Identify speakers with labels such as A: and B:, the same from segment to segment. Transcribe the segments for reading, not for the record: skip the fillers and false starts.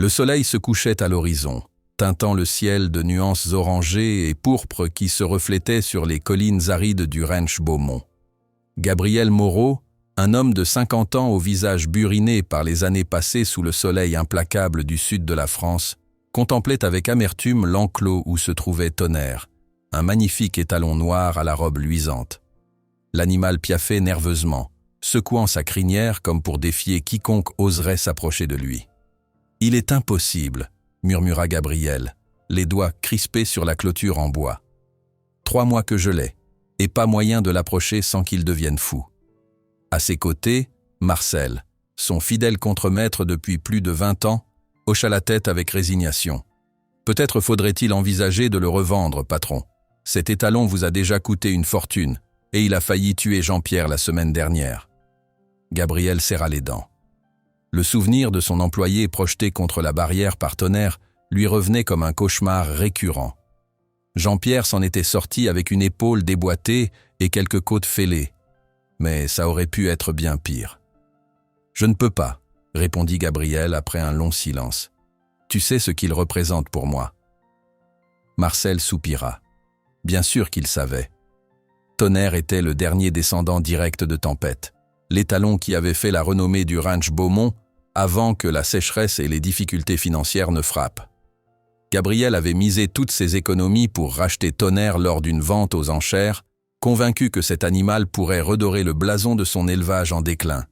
A: Le soleil se couchait à l'horizon, teintant le ciel de nuances orangées et pourpres qui se reflétaient sur les collines arides du ranch Beaumont. Gabriel Moreau, un homme de 50 ans au visage buriné par les années passées sous le soleil implacable du sud de la France, contemplait avec amertume l'enclos où se trouvait Tonnerre, un magnifique étalon noir à la robe luisante. L'animal piaffait nerveusement, secouant sa crinière comme pour défier quiconque oserait s'approcher de lui. « Il est impossible », murmura Gabriel, les doigts crispés sur la clôture en bois. « 3 mois que je l'ai, et pas moyen de l'approcher sans qu'il devienne fou. » À ses côtés, Marcel, son fidèle contremaître depuis plus de 20 ans, hocha la tête avec résignation. « Peut-être faudrait-il envisager de le revendre, patron. Cet étalon vous a déjà coûté une fortune, et il a failli tuer Jean-Pierre la semaine dernière. » Gabriel serra les dents. Le souvenir de son employé projeté contre la barrière par Tonnerre lui revenait comme un cauchemar récurrent. Jean-Pierre s'en était sorti avec une épaule déboîtée et quelques côtes fêlées. Mais ça aurait pu être bien pire. « Je ne peux pas, » répondit Gabriel après un long silence. « Tu sais ce qu'il représente pour moi. » Marcel soupira. Bien sûr qu'il savait. Tonnerre était le dernier descendant direct de Tempête, l'étalon qui avait fait la renommée du ranch Beaumont avant que la sécheresse et les difficultés financières ne frappent. Gabriel avait misé toutes ses économies pour racheter Tonnerre lors d'une vente aux enchères, convaincu que cet animal pourrait redorer le blason de son élevage en déclin.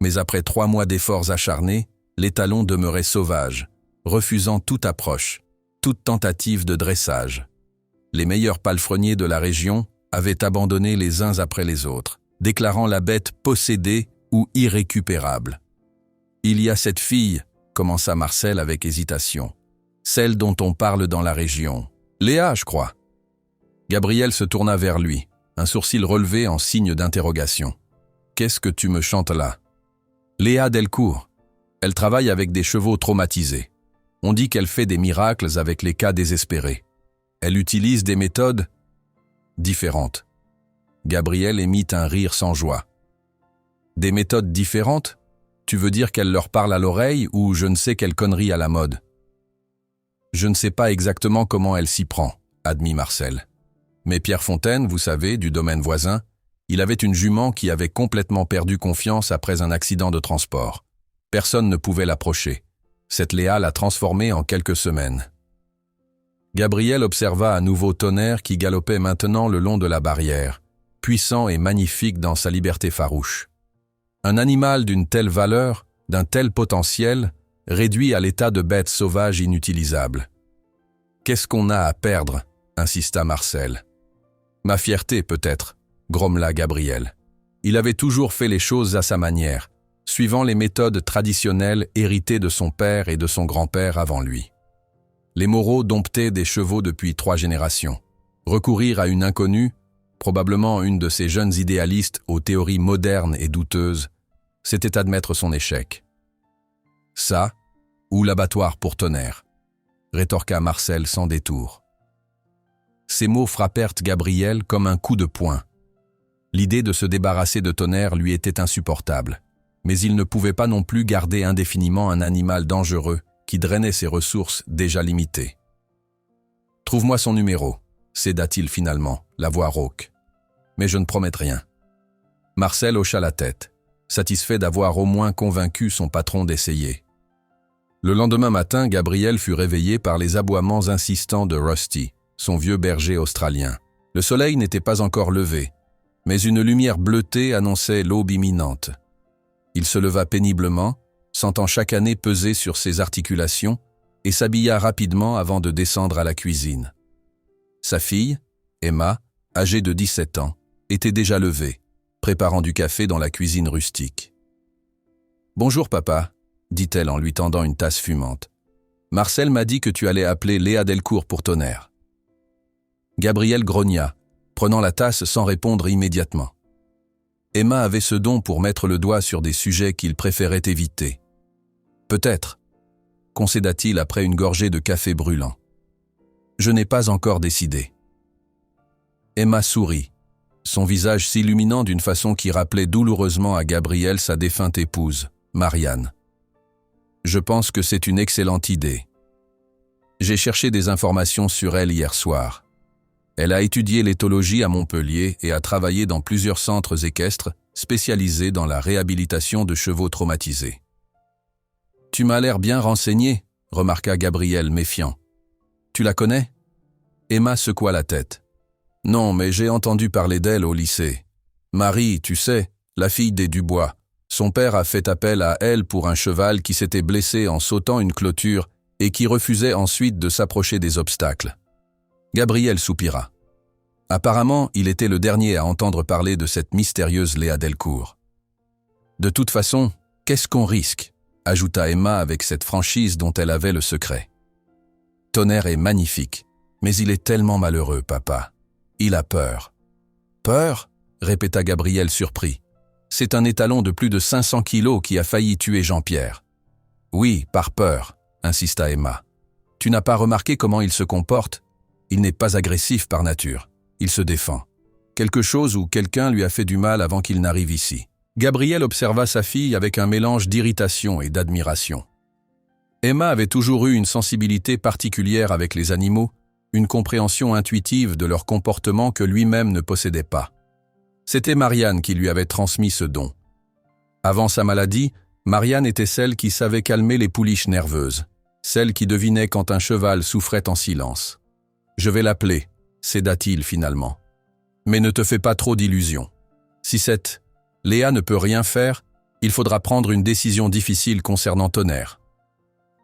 A: Mais après 3 mois d'efforts acharnés, l'étalon demeurait sauvage, refusant toute approche, toute tentative de dressage. Les meilleurs palefreniers de la région avaient abandonné les uns après les autres, déclarant la bête possédée ou irrécupérable. « Il y a cette fille, » commença Marcel avec hésitation. « Celle dont on parle dans la région. Léa, je crois. » Gabriel se tourna vers lui, un sourcil relevé en signe d'interrogation. « Qu'est-ce que tu me chantes là ?»« Léa Delcourt. Elle travaille avec des chevaux traumatisés. On dit qu'elle fait des miracles avec les cas désespérés. Elle utilise des méthodes différentes. » Gabriel émit un rire sans joie. « Des méthodes différentes ? Tu veux dire qu'elle leur parle à l'oreille ou je ne sais quelle connerie à la mode ?»« Je ne sais pas exactement comment elle s'y prend, » admit Marcel. « Mais Pierre Fontaine, vous savez, du domaine voisin, il avait une jument qui avait complètement perdu confiance après un accident de transport. Personne ne pouvait l'approcher. Cette Léa l'a transformée en quelques semaines. » Gabriel observa à nouveau Tonnerre qui galopait maintenant le long de la barrière, puissant et magnifique dans sa liberté farouche. Un animal d'une telle valeur, d'un tel potentiel, réduit à l'état de bête sauvage inutilisable. « Qu'est-ce qu'on a à perdre ?» insista Marcel. « Ma fierté, peut-être », grommela Gabriel. Il avait toujours fait les choses à sa manière, suivant les méthodes traditionnelles héritées de son père et de son grand-père avant lui. Les Moreau domptaient des chevaux depuis 3 générations. Recourir à une inconnue, probablement une de ces jeunes idéalistes aux théories modernes et douteuses, c'était admettre son échec. « Ça, ou l'abattoir pour Tonnerre », rétorqua Marcel sans détour. Ces mots frappèrent Gabriel comme un coup de poing. L'idée de se débarrasser de Tonnerre lui était insupportable, mais il ne pouvait pas non plus garder indéfiniment un animal dangereux qui drainait ses ressources déjà limitées. « Trouve-moi son numéro », céda-t-il finalement, la voix rauque. « Mais je ne promets rien. » Marcel hocha la tête, satisfait d'avoir au moins convaincu son patron d'essayer. Le lendemain matin, Gabriel fut réveillé par les aboiements insistants de Rusty, son vieux berger australien. Le soleil n'était pas encore levé, mais une lumière bleutée annonçait l'aube imminente. Il se leva péniblement, sentant chaque année peser sur ses articulations, et s'habilla rapidement avant de descendre à la cuisine. Sa fille, Emma, âgée de 17 ans, était déjà levée, préparant du café dans la cuisine rustique. « Bonjour papa », dit-elle en lui tendant une tasse fumante. « Marcel m'a dit que tu allais appeler Léa Delcourt pour Tonnerre. » Gabriel grogna, prenant la tasse sans répondre immédiatement. Emma avait ce don pour mettre le doigt sur des sujets qu'il préférait éviter. « Peut-être », concéda-t-il après une gorgée de café brûlant. « Je n'ai pas encore décidé. » Emma sourit, son visage s'illuminant d'une façon qui rappelait douloureusement à Gabriel sa défunte épouse, Marianne. « Je pense que c'est une excellente idée. J'ai cherché des informations sur elle hier soir. Elle a étudié l'éthologie à Montpellier et a travaillé dans plusieurs centres équestres spécialisés dans la réhabilitation de chevaux traumatisés. « Tu m'as l'air bien renseigné », remarqua Gabriel méfiant. « Tu la connais ?» Emma secoua la tête. « Non, mais j'ai entendu parler d'elle au lycée. Marie, tu sais, la fille des Dubois. Son père a fait appel à elle pour un cheval qui s'était blessé en sautant une clôture et qui refusait ensuite de s'approcher des obstacles. » Gabriel soupira. Apparemment, il était le dernier à entendre parler de cette mystérieuse Léa Delcourt. « De toute façon, qu'est-ce qu'on risque ?» ajouta Emma avec cette franchise dont elle avait le secret. « Tonnerre est magnifique, mais il est tellement malheureux, papa. Il a peur. »« Peur ?» répéta Gabriel surpris. « C'est un étalon de plus de 500 kilos qui a failli tuer Jean-Pierre. »« Oui, par peur, » insista Emma. « Tu n'as pas remarqué comment il se comporte ? Il n'est pas agressif par nature. Il se défend. Quelque chose ou quelqu'un lui a fait du mal avant qu'il n'arrive ici. » Gabriel observa sa fille avec un mélange d'irritation et d'admiration. Emma avait toujours eu une sensibilité particulière avec les animaux, une compréhension intuitive de leur comportement que lui-même ne possédait pas. C'était Marianne qui lui avait transmis ce don. Avant sa maladie, Marianne était celle qui savait calmer les pouliches nerveuses, celle qui devinait quand un cheval souffrait en silence. « Je vais l'appeler », céda-t-il finalement. « Mais ne te fais pas trop d'illusions. Si cette Léa ne peut rien faire, il faudra prendre une décision difficile concernant Tonnerre. »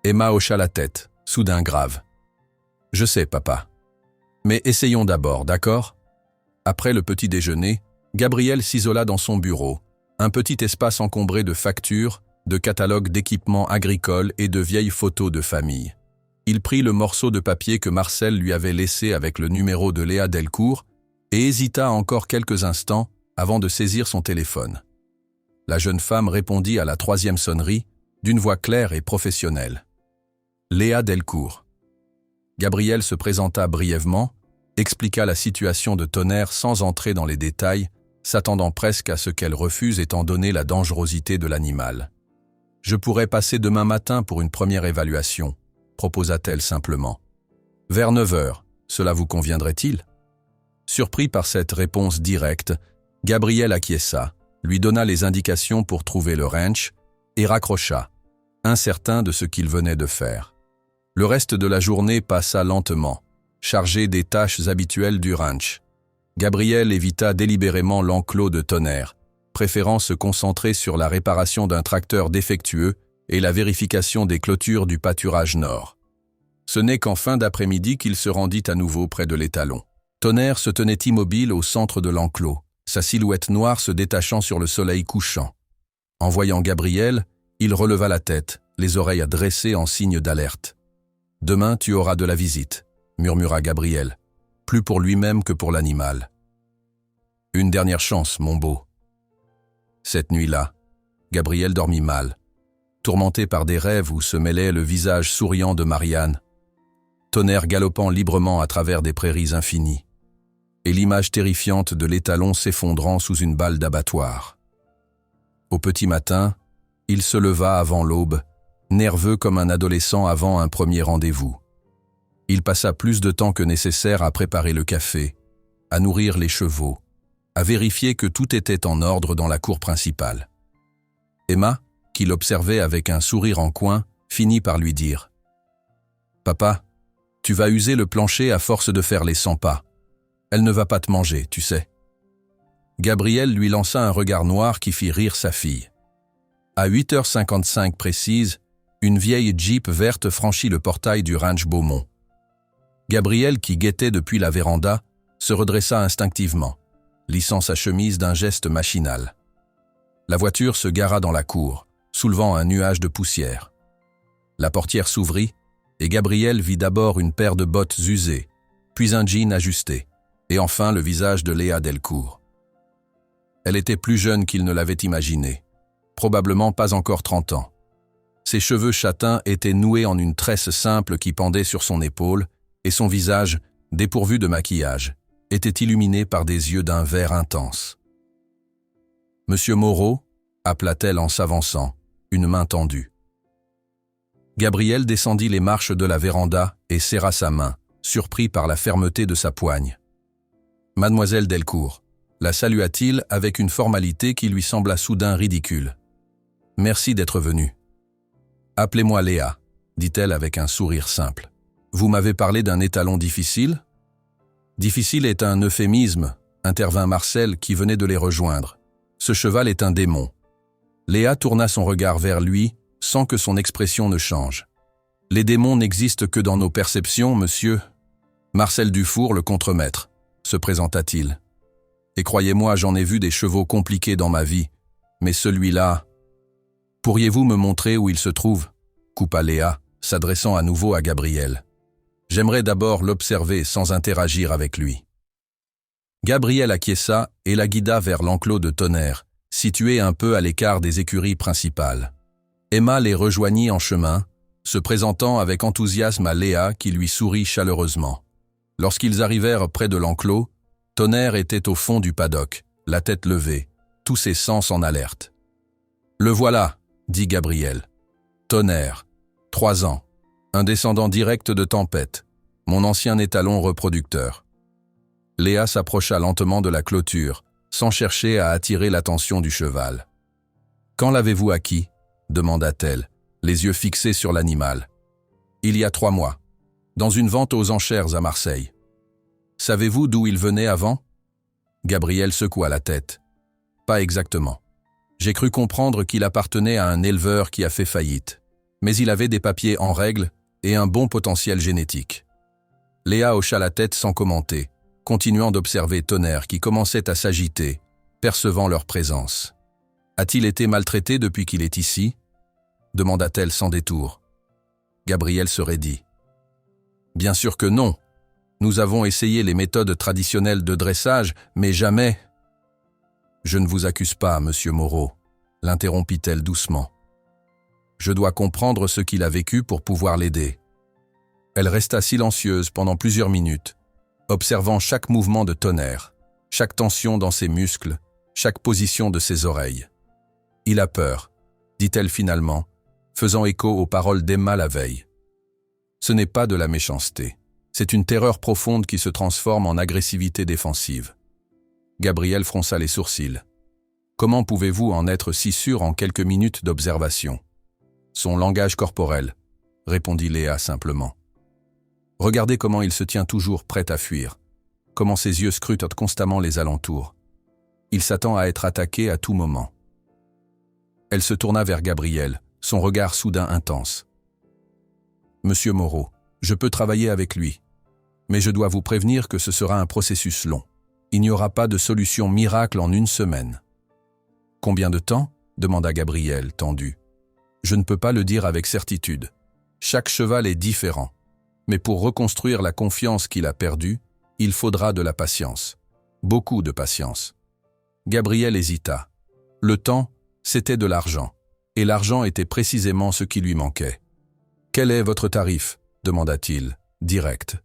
A: Emma hocha la tête, soudain grave. « Je sais, papa. Mais essayons d'abord, d'accord ?» Après le petit déjeuner, Gabriel s'isola dans son bureau, un petit espace encombré de factures, de catalogues d'équipements agricoles et de vieilles photos de famille. Il prit le morceau de papier que Marcel lui avait laissé avec le numéro de Léa Delcourt et hésita encore quelques instants avant de saisir son téléphone. La jeune femme répondit à la 3e sonnerie, d'une voix claire et professionnelle. Léa Delcourt. Gabriel se présenta brièvement, expliqua la situation de Tonnerre sans entrer dans les détails, s'attendant presque à ce qu'elle refuse étant donné la dangerosité de l'animal. « Je pourrais passer demain matin pour une première évaluation », proposa-t-elle simplement. « Vers 9 heures, cela vous conviendrait-il » Surpris par cette réponse directe, Gabriel acquiesça, lui donna les indications pour trouver le ranch et raccrocha, incertain de ce qu'il venait de faire. Le reste de la journée passa lentement, chargé des tâches habituelles du ranch. Gabriel évita délibérément l'enclos de Tonnerre, préférant se concentrer sur la réparation d'un tracteur défectueux et la vérification des clôtures du pâturage nord. Ce n'est qu'en fin d'après-midi qu'il se rendit à nouveau près de l'étalon. Tonnerre se tenait immobile au centre de l'enclos, sa silhouette noire se détachant sur le soleil couchant. En voyant Gabriel, il releva la tête, les oreilles dressées en signe d'alerte. « Demain, tu auras de la visite », murmura Gabriel, plus pour lui-même que pour l'animal. « Une dernière chance, mon beau. » Cette nuit-là, Gabriel dormit mal, tourmenté par des rêves où se mêlait le visage souriant de Marianne, Tonnerre galopant librement à travers des prairies infinies, et l'image terrifiante de l'étalon s'effondrant sous une balle d'abattoir. Au petit matin, il se leva avant l'aube, nerveux comme un adolescent avant un premier rendez-vous. Il passa plus de temps que nécessaire à préparer le café, à nourrir les chevaux, à vérifier que tout était en ordre dans la cour principale. Emma, qui l'observait avec un sourire en coin, finit par lui dire « Papa, tu vas user le plancher à force de faire les 100 pas. Elle ne va pas te manger, tu sais. » Gabriel lui lança un regard noir qui fit rire sa fille. À 8h55 précise, une vieille Jeep verte franchit le portail du ranch Beaumont. Gabriel, qui guettait depuis la véranda, se redressa instinctivement, lissant sa chemise d'un geste machinal. La voiture se gara dans la cour, soulevant un nuage de poussière. La portière s'ouvrit, et Gabriel vit d'abord une paire de bottes usées, puis un jean ajusté, et enfin le visage de Léa Delcourt. Elle était plus jeune qu'il ne l'avait imaginé, probablement pas encore 30 ans. Ses cheveux châtains étaient noués en une tresse simple qui pendait sur son épaule, et son visage, dépourvu de maquillage, était illuminé par des yeux d'un vert intense. « Monsieur Moreau » appela-t-elle en s'avançant, une main tendue. Gabriel descendit les marches de la véranda et serra sa main, surpris par la fermeté de sa poigne. « Mademoiselle Delcourt », la salua-t-il avec une formalité qui lui sembla soudain ridicule. « Merci d'être venue. »« Appelez-moi Léa », dit-elle avec un sourire simple. « Vous m'avez parlé d'un étalon difficile ?»« Difficile est un euphémisme », intervint Marcel qui venait de les rejoindre. « Ce cheval est un démon. » Léa tourna son regard vers lui, sans que son expression ne change. « Les démons n'existent que dans nos perceptions, monsieur. » Marcel Dufour, le contremaître, se présenta-t-il. « Et croyez-moi, j'en ai vu des chevaux compliqués dans ma vie, mais celui-là... » « Pourriez-vous me montrer où il se trouve ?» coupa Léa, s'adressant à nouveau à Gabriel. « J'aimerais d'abord l'observer sans interagir avec lui. » Gabriel acquiesça et la guida vers l'enclos de Tonnerre, situé un peu à l'écart des écuries principales. Emma les rejoignit en chemin, se présentant avec enthousiasme à Léa qui lui sourit chaleureusement. Lorsqu'ils arrivèrent près de l'enclos, Tonnerre était au fond du paddock, la tête levée, tous ses sens en alerte. « Le voilà !» dit Gabriel. « Tonnerre, 3 ans, un descendant direct de Tempête, mon ancien étalon reproducteur. » Léa s'approcha lentement de la clôture, sans chercher à attirer l'attention du cheval. « Quand l'avez-vous acquis ?» demanda-t-elle, les yeux fixés sur l'animal. « Il y a 3 mois, dans une vente aux enchères à Marseille. » « Savez-vous d'où il venait avant ?» Gabriel secoua la tête. « Pas exactement. J'ai cru comprendre qu'il appartenait à un éleveur qui a fait faillite, mais il avait des papiers en règle et un bon potentiel génétique. » Léa hocha la tête sans commenter, continuant d'observer Tonnerre qui commençait à s'agiter, percevant leur présence. « A-t-il été maltraité depuis qu'il est ici ?» demanda-t-elle sans détour. Gabriel se raidit. « Bien sûr que non. Nous avons essayé les méthodes traditionnelles de dressage, mais jamais... » « Je ne vous accuse pas, monsieur Moreau, » l'interrompit-elle doucement. « Je dois comprendre ce qu'il a vécu pour pouvoir l'aider. » Elle resta silencieuse pendant plusieurs minutes, observant chaque mouvement de Tonnerre, chaque tension dans ses muscles, chaque position de ses oreilles. « Il a peur, » dit-elle finalement, faisant écho aux paroles d'Emma la veille. « Ce n'est pas de la méchanceté, c'est une terreur profonde qui se transforme en agressivité défensive. » Gabriel fronça les sourcils. « Comment pouvez-vous en être si sûr en quelques minutes d'observation ?»« Son langage corporel, » répondit Léa simplement. « Regardez comment il se tient toujours prêt à fuir, comment ses yeux scrutent constamment les alentours. Il s'attend à être attaqué à tout moment. » Elle se tourna vers Gabriel, son regard soudain intense. « Monsieur Moreau, je peux travailler avec lui, mais je dois vous prévenir que ce sera un processus long. Il n'y aura pas de solution miracle en 1 semaine. » « Combien de temps ?» demanda Gabriel, tendu. « Je ne peux pas le dire avec certitude. Chaque cheval est différent. Mais pour reconstruire la confiance qu'il a perdue, il faudra de la patience. Beaucoup de patience. » Gabriel hésita. Le temps, c'était de l'argent. Et l'argent était précisément ce qui lui manquait. « Quel est votre tarif ?» demanda-t-il, direct.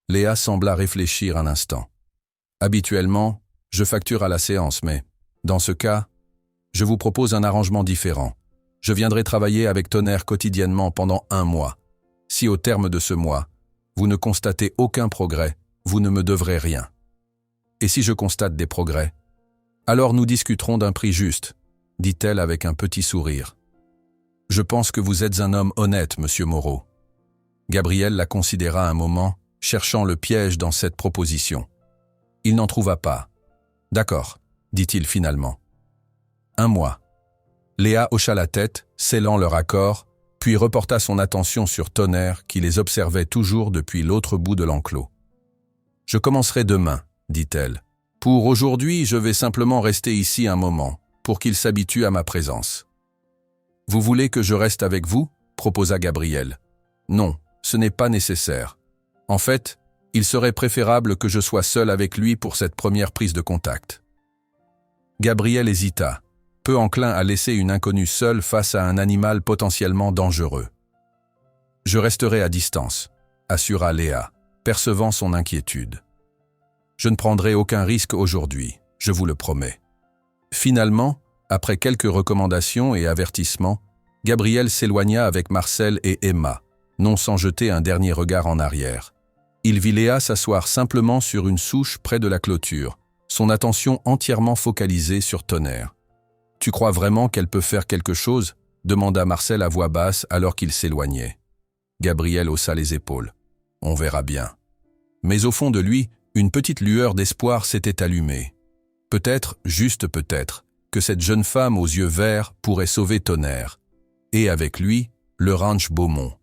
A: Léa sembla réfléchir un instant. « Habituellement, je facture à la séance, mais, dans ce cas, je vous propose un arrangement différent. Je viendrai travailler avec Tonnerre quotidiennement pendant 1 mois. Si au terme de ce mois, vous ne constatez aucun progrès, vous ne me devrez rien. Et si je constate des progrès, alors nous discuterons d'un prix juste, » dit-elle avec un petit sourire. « Je pense que vous êtes un homme honnête, monsieur Moreau. » Gabriel la considéra un moment, cherchant le piège dans cette proposition. Il n'en trouva pas. « D'accord, » dit-il finalement. 1 mois. Léa hocha la tête, scellant leur accord, puis reporta son attention sur Tonnerre qui les observait toujours depuis l'autre bout de l'enclos. « Je commencerai demain, » dit-elle. « Pour aujourd'hui, je vais simplement rester ici un moment, pour qu'il s'habitue à ma présence. »« Vous voulez que je reste avec vous ?» proposa Gabriel. « Non, ce n'est pas nécessaire. En fait, il serait préférable que je sois seul avec lui pour cette première prise de contact. » Gabriel hésita, peu enclin à laisser une inconnue seule face à un animal potentiellement dangereux. « Je resterai à distance, » assura Léa, percevant son inquiétude. « Je ne prendrai aucun risque aujourd'hui, je vous le promets. » Finalement, après quelques recommandations et avertissements, Gabriel s'éloigna avec Marcel et Emma, non sans jeter un dernier regard en arrière. Il vit Léa s'asseoir simplement sur une souche près de la clôture, son attention entièrement focalisée sur Tonnerre. « Tu crois vraiment qu'elle peut faire quelque chose ?» demanda Marcel à voix basse alors qu'il s'éloignait. Gabriel haussa les épaules. « On verra bien. » Mais au fond de lui, une petite lueur d'espoir s'était allumée. Peut-être, juste peut-être, que cette jeune femme aux yeux verts pourrait sauver Tonnerre. Et avec lui, le ranch Beaumont.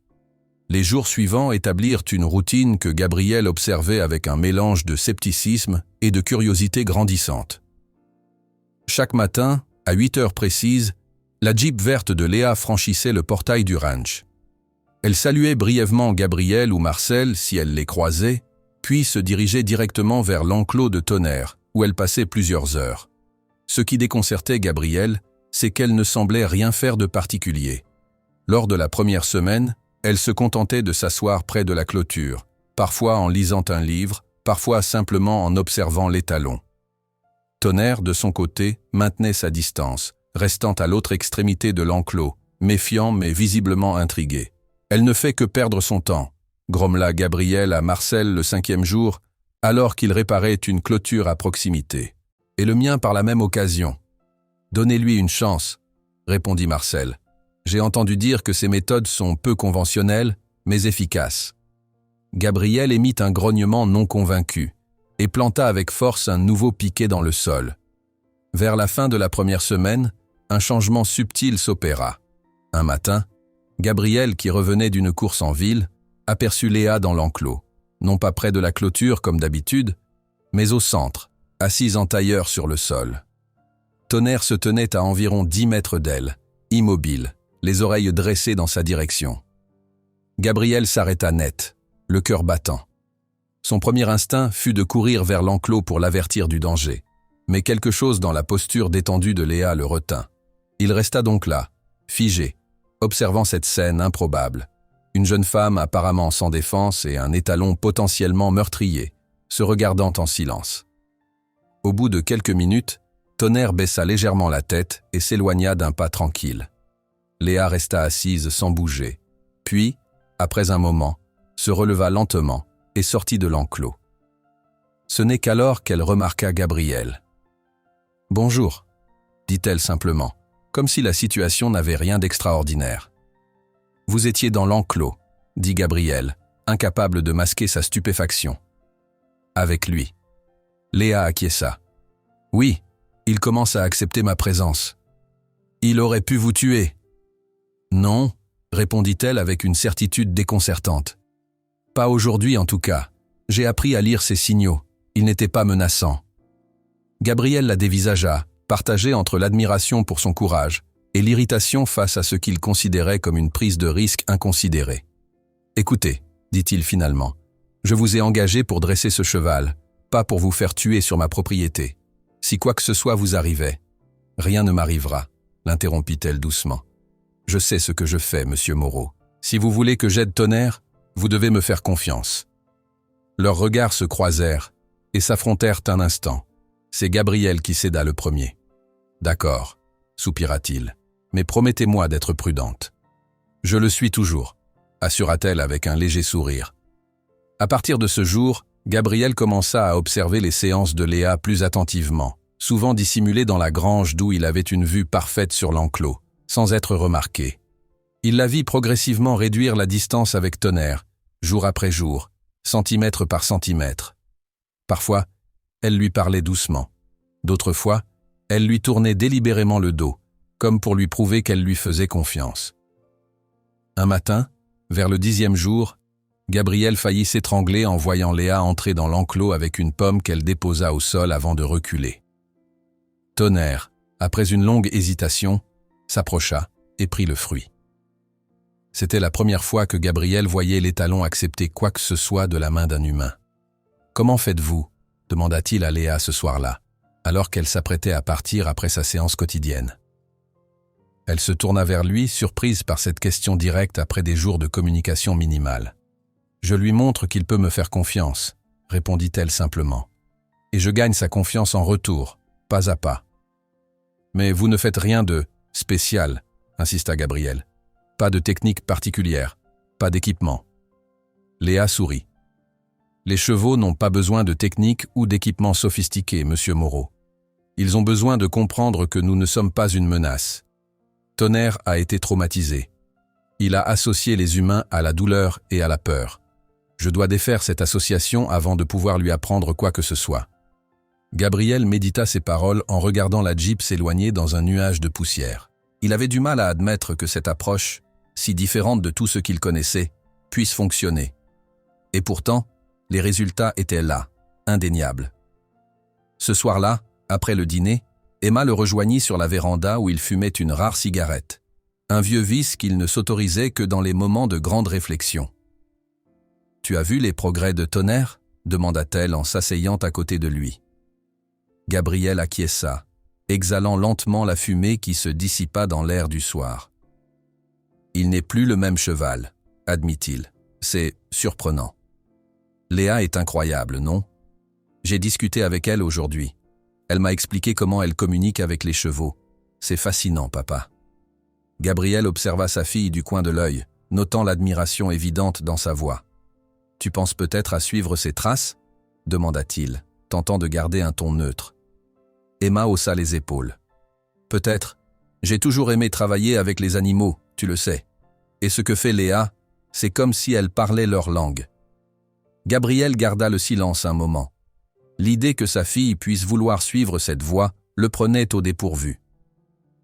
A: Les jours suivants établirent une routine que Gabriel observait avec un mélange de scepticisme et de curiosité grandissante. Chaque matin, à 8 heures précises, la Jeep verte de Léa franchissait le portail du ranch. Elle saluait brièvement Gabriel ou Marcel si elle les croisait, puis se dirigeait directement vers l'enclos de Tonnerre, où elle passait plusieurs heures. Ce qui déconcertait Gabriel, c'est qu'elle ne semblait rien faire de particulier. Lors de la première semaine, elle se contentait de s'asseoir près de la clôture, parfois en lisant un livre, parfois simplement en observant l'étalon. Tonnerre, de son côté, maintenait sa distance, restant à l'autre extrémité de l'enclos, méfiant mais visiblement intrigué. « Elle ne fait que perdre son temps », grommela Gabriel à Marcel le 5e jour, alors qu'il réparait une clôture à proximité. « Et le mien par la même occasion. »« Donnez-lui une chance », répondit Marcel. « J'ai entendu dire que ses méthodes sont peu conventionnelles, mais efficaces. » Gabriel émit un grognement non convaincu et planta avec force un nouveau piquet dans le sol. Vers la fin de la première semaine, un changement subtil s'opéra. Un matin, Gabriel, qui revenait d'une course en ville, aperçut Léa dans l'enclos, non pas près de la clôture comme d'habitude, mais au centre, assise en tailleur sur le sol. Tonnerre se tenait à environ 10 mètres d'elle, immobile, les oreilles dressées dans sa direction. Gabriel s'arrêta net, le cœur battant. Son premier instinct fut de courir vers l'enclos pour l'avertir du danger, mais quelque chose dans la posture détendue de Léa le retint. Il resta donc là, figé, observant cette scène improbable. Une jeune femme apparemment sans défense et un étalon potentiellement meurtrier, se regardant en silence. Au bout de quelques minutes, Tonnerre baissa légèrement la tête et s'éloigna d'un pas tranquille. Léa resta assise sans bouger, puis, après un moment, se releva lentement et sortit de l'enclos. Ce n'est qu'alors qu'elle remarqua Gabriel. « Bonjour », dit-elle simplement, comme si la situation n'avait rien d'extraordinaire. « Vous étiez dans l'enclos », dit Gabriel, incapable de masquer sa stupéfaction. « Avec lui. » Léa acquiesça. « Oui, il commence à accepter ma présence. »« Il aurait pu vous tuer. »« Non, » répondit-elle avec une certitude déconcertante. « Pas aujourd'hui en tout cas. J'ai appris à lire ses signaux. Il n'était pas menaçant. » Gabriel la dévisagea, partagé entre l'admiration pour son courage et l'irritation face à ce qu'il considérait comme une prise de risque inconsidérée. « Écoutez, dit-il finalement, je vous ai engagé pour dresser ce cheval, pas pour vous faire tuer sur ma propriété. Si quoi que ce soit vous arrivait, rien ne m'arrivera, l'interrompit-elle doucement. Je sais ce que je fais, monsieur Moreau. Si vous voulez que j'aide Tonnerre, vous devez me faire confiance. Leurs regards se croisèrent et s'affrontèrent un instant. C'est Gabriel qui céda le premier. D'accord, soupira-t-il, mais promettez-moi d'être prudente. Je le suis toujours, assura-t-elle avec un léger sourire. À partir de ce jour, Gabriel commença à observer les séances de Léa plus attentivement, souvent dissimulées dans la grange d'où il avait une vue parfaite sur l'enclos, sans être remarqué. Il la vit progressivement réduire la distance avec Tonnerre, jour après jour, centimètre par centimètre. Parfois, elle lui parlait doucement. D'autres fois, elle lui tournait délibérément le dos, comme pour lui prouver qu'elle lui faisait confiance. Un matin, vers le 10e jour, Gabriel faillit s'étrangler en voyant Léa entrer dans l'enclos avec une pomme qu'elle déposa au sol avant de reculer. Tonnerre, après une longue hésitation, s'approcha et prit le fruit. C'était la première fois que Gabriel voyait l'étalon accepter quoi que ce soit de la main d'un humain. « Comment faites-vous » demanda-t-il à Léa ce soir-là, alors qu'elle s'apprêtait à partir après sa séance quotidienne. Elle se tourna vers lui, surprise par cette question directe après des jours de communication minimale. « Je lui montre qu'il peut me faire confiance », répondit-elle simplement. « Et je gagne sa confiance en retour, pas à pas. »« Mais vous ne faites rien de spécial », insista Gabriel. Pas de technique particulière, pas d'équipement. Léa sourit. Les chevaux n'ont pas besoin de technique ou d'équipement sophistiqué, monsieur Moreau. Ils ont besoin de comprendre que nous ne sommes pas une menace. Tonnerre a été traumatisé. Il a associé les humains à la douleur et à la peur. Je dois défaire cette association avant de pouvoir lui apprendre quoi que ce soit. Gabriel médita ces paroles en regardant la Jeep s'éloigner dans un nuage de poussière. Il avait du mal à admettre que cette approche, si différente de tout ce qu'il connaissait, puisse fonctionner. Et pourtant, les résultats étaient là, indéniables. Ce soir-là, après le dîner, Emma le rejoignit sur la véranda où il fumait une rare cigarette. Un vieux vice qu'il ne s'autorisait que dans les moments de grande réflexion. « Tu as vu les progrès de Tonnerre » demanda-t-elle en s'asseyant à côté de lui. Gabriel acquiesça, exhalant lentement la fumée qui se dissipa dans l'air du soir. « Il n'est plus le même cheval, admit-il. C'est surprenant. Léa est incroyable, non? J'ai discuté avec elle aujourd'hui. Elle m'a expliqué comment elle communique avec les chevaux. C'est fascinant, papa. » Gabriel observa sa fille du coin de l'œil, notant l'admiration évidente dans sa voix. « Tu penses peut-être à suivre ses traces » demanda-t-il, tentant de garder un ton neutre. Emma haussa les épaules. « Peut-être. J'ai toujours aimé travailler avec les animaux, tu le sais. Et ce que fait Léa, c'est comme si elle parlait leur langue. » Gabriel garda le silence un moment. L'idée que sa fille puisse vouloir suivre cette voie le prenait au dépourvu.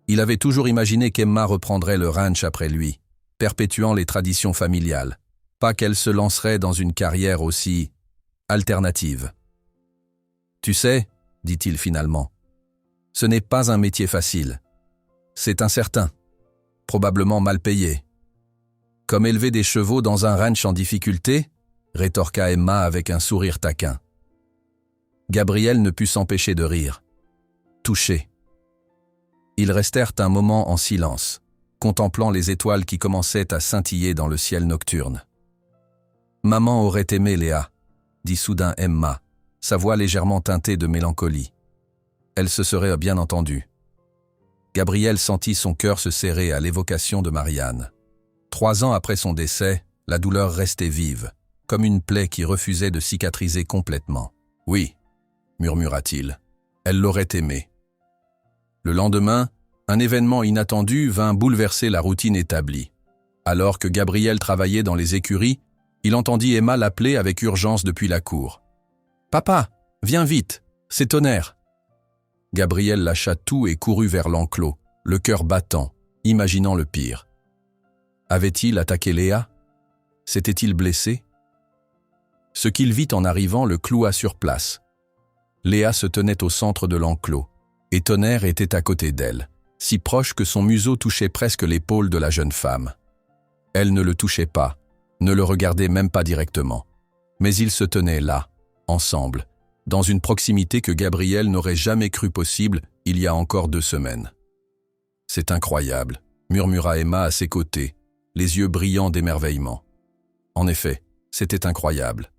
A: Il avait toujours imaginé qu'Emma reprendrait le ranch après lui, perpétuant les traditions familiales, pas qu'elle se lancerait dans une carrière aussi alternative. « Tu sais, dit-il finalement, ce n'est pas un métier facile. C'est incertain, probablement mal payé. Comme élever des chevaux dans un ranch en difficulté ?» rétorqua Emma avec un sourire taquin. Gabriel ne put s'empêcher de rire. Touché. Ils restèrent un moment en silence, contemplant les étoiles qui commençaient à scintiller dans le ciel nocturne. « Maman aurait aimé Léa », dit soudain Emma, sa voix légèrement teintée de mélancolie. Elle se serait bien entendue. Gabriel sentit son cœur se serrer à l'évocation de Marianne. 3 ans après son décès, la douleur restait vive, comme une plaie qui refusait de cicatriser complètement. « Oui », murmura-t-il, « elle l'aurait aimé. » Le lendemain, un événement inattendu vint bouleverser la routine établie. Alors que Gabriel travaillait dans les écuries, il entendit Emma l'appeler avec urgence depuis la cour. « Papa, viens vite, c'est Tonnerre !» Gabriel lâcha tout et courut vers l'enclos, le cœur battant, imaginant le pire. Avait-il attaqué Léa? S'était-il blessé? Ce qu'il vit en arrivant le cloua sur place. Léa se tenait au centre de l'enclos, et Tonnerre était à côté d'elle, si proche que son museau touchait presque l'épaule de la jeune femme. Elle ne le touchait pas, ne le regardait même pas directement, mais ils se tenaient là, ensemble, dans une proximité que Gabriel n'aurait jamais cru possible il y a encore 2 semaines. « C'est incroyable », murmura Emma à ses côtés, les yeux brillants d'émerveillement. En effet, c'était incroyable.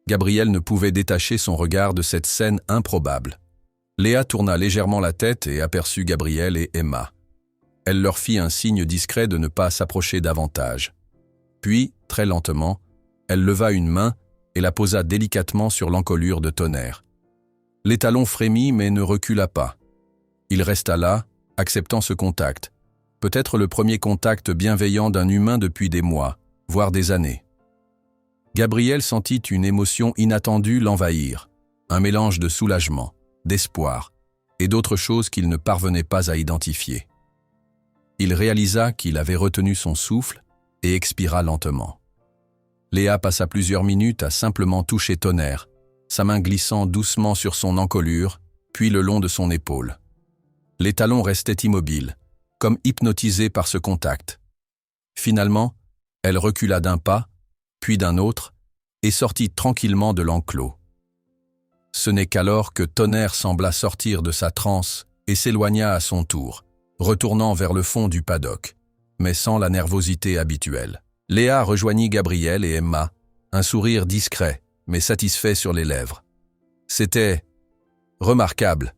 A: Gabriel ne pouvait détacher son regard de cette scène improbable. Léa tourna légèrement la tête et aperçut Gabriel et Emma. Elle leur fit un signe discret de ne pas s'approcher davantage. Puis, très lentement, elle leva une main et la posa délicatement sur l'encolure de Tonnerre. L'étalon frémit mais ne recula pas. Il resta là, acceptant ce contact, peut-être le premier contact bienveillant d'un humain depuis des mois, voire des années. Gabriel sentit une émotion inattendue l'envahir, un mélange de soulagement, d'espoir et d'autres choses qu'il ne parvenait pas à identifier. Il réalisa qu'il avait retenu son souffle et expira lentement. Léa passa plusieurs minutes à simplement toucher Tonnerre, sa main glissant doucement sur son encolure, puis le long de son épaule. L'étalon restait immobile, comme hypnotisé par ce contact. Finalement, elle recula d'un pas, puis d'un autre, et sortit tranquillement de l'enclos. Ce n'est qu'alors que Tonnerre sembla sortir de sa transe et s'éloigna à son tour, retournant vers le fond du paddock, mais sans la nervosité habituelle. Léa rejoignit Gabriel et Emma, un sourire discret, mais satisfait sur les lèvres. C'était remarquable,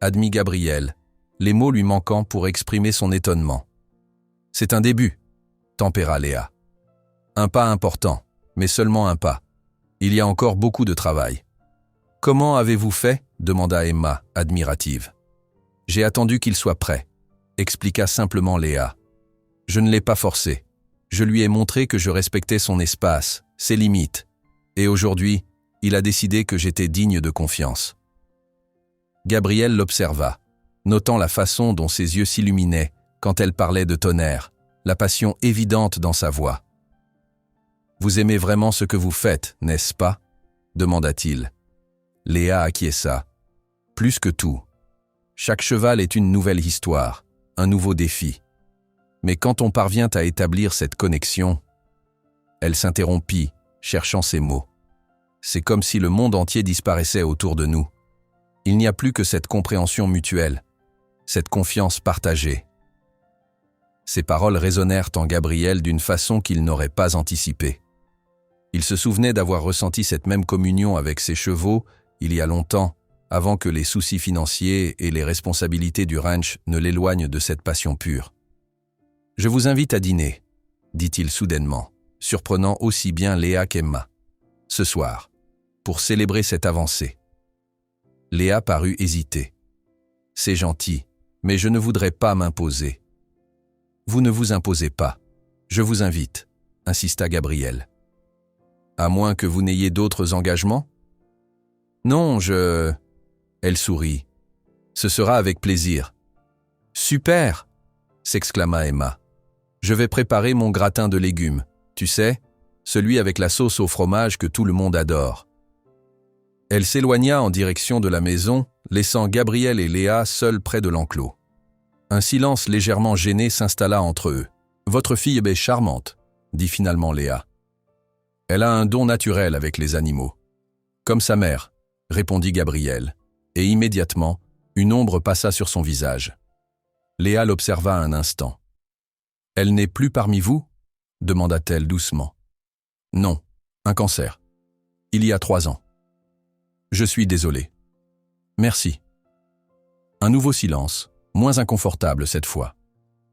A: admit Gabriel, les mots lui manquant pour exprimer son étonnement. C'est un début. tempéra Léa. Un pas important, mais seulement un pas. Il y a encore beaucoup de travail. Comment avez-vous fait? Demanda Emma, admirative. J'ai attendu qu'il soit prêt, expliqua simplement Léa. Je ne l'ai pas forcé. Je lui ai montré que je respectais son espace, ses limites. Et aujourd'hui, il a décidé que j'étais digne de confiance. Gabriel l'observa, notant la façon dont ses yeux s'illuminaient quand elle parlait de Tonnerre, la passion évidente dans sa voix. « Vous aimez vraiment ce que vous faites, n'est-ce pas ?» demanda-t-il. Léa acquiesça. « Plus que tout. Chaque cheval est une nouvelle histoire, un nouveau défi. Mais quand on parvient à établir cette connexion… » Elle s'interrompit, cherchant ses mots. C'est comme si le monde entier disparaissait autour de nous. Il n'y a plus que cette compréhension mutuelle, cette confiance partagée. Ces paroles résonnèrent en Gabriel d'une façon qu'il n'aurait pas anticipée. Il se souvenait d'avoir ressenti cette même communion avec ses chevaux il y a longtemps, avant que les soucis financiers et les responsabilités du ranch ne l'éloignent de cette passion pure. « Je vous invite à dîner », dit-il soudainement, surprenant aussi bien Léa qu'Emma. « Ce soir, pour célébrer cette avancée. » Léa parut hésiter. « C'est gentil, mais je ne voudrais pas m'imposer. » « Vous ne vous imposez pas. Je vous invite, » insista Gabriel. « À moins que vous n'ayez d'autres engagements ? » « Non, Elle sourit. « Ce sera avec plaisir. »« Super !» s'exclama Emma. « Je vais préparer mon gratin de légumes, tu sais, celui avec la sauce au fromage que tout le monde adore. » Elle s'éloigna en direction de la maison, laissant Gabriel et Léa seuls près de l'enclos. Un silence légèrement gêné s'installa entre eux. « Votre fille est charmante », dit finalement Léa. « Elle a un don naturel avec les animaux. »« Comme sa mère », répondit Gabriel, et immédiatement, une ombre passa sur son visage. Léa l'observa un instant. « Elle n'est plus parmi vous ?» demanda-t-elle doucement. « Non, un cancer. Il y a 3 ans. »« Je suis désolé. »« Merci. » Un nouveau silence, moins inconfortable cette fois.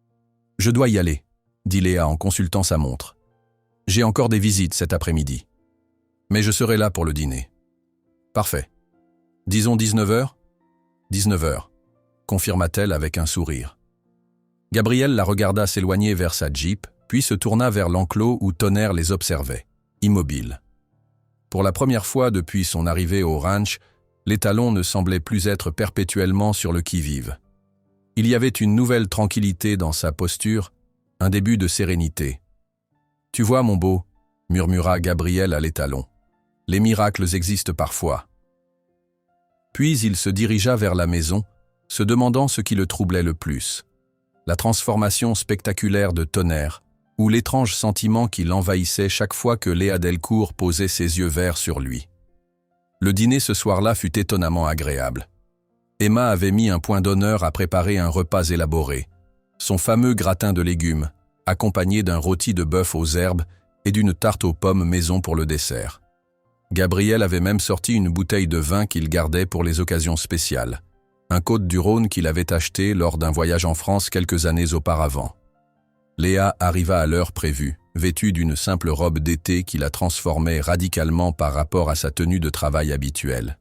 A: « Je dois y aller, » dit Léa en consultant sa montre. « J'ai encore des visites cet après-midi. Mais je serai là pour le dîner. »« Parfait. Disons 19h ?»« 19h, confirma-t-elle avec un sourire. Gabriel la regarda s'éloigner vers sa Jeep, puis se tourna vers l'enclos où Tonnerre les observait, immobile. Pour la première fois depuis son arrivée au ranch, l'étalon ne semblait plus être perpétuellement sur le qui-vive. Il y avait une nouvelle tranquillité dans sa posture, un début de sérénité. « Tu vois, mon beau » murmura Gabriel à l'étalon. « Les miracles existent parfois. » Puis il se dirigea vers la maison, se demandant ce qui le troublait le plus. La transformation spectaculaire de Tonnerre, ou l'étrange sentiment qui l'envahissait chaque fois que Léa Delcourt posait ses yeux verts sur lui. Le dîner ce soir-là fut étonnamment agréable. Emma avait mis un point d'honneur à préparer un repas élaboré, son fameux gratin de légumes, accompagné d'un rôti de bœuf aux herbes et d'une tarte aux pommes maison pour le dessert. Gabriel avait même sorti une bouteille de vin qu'il gardait pour les occasions spéciales, un Côte-du-Rhône qu'il avait acheté lors d'un voyage en France quelques années auparavant. Léa arriva à l'heure prévue, vêtue d'une simple robe d'été qui la transformait radicalement par rapport à sa tenue de travail habituelle.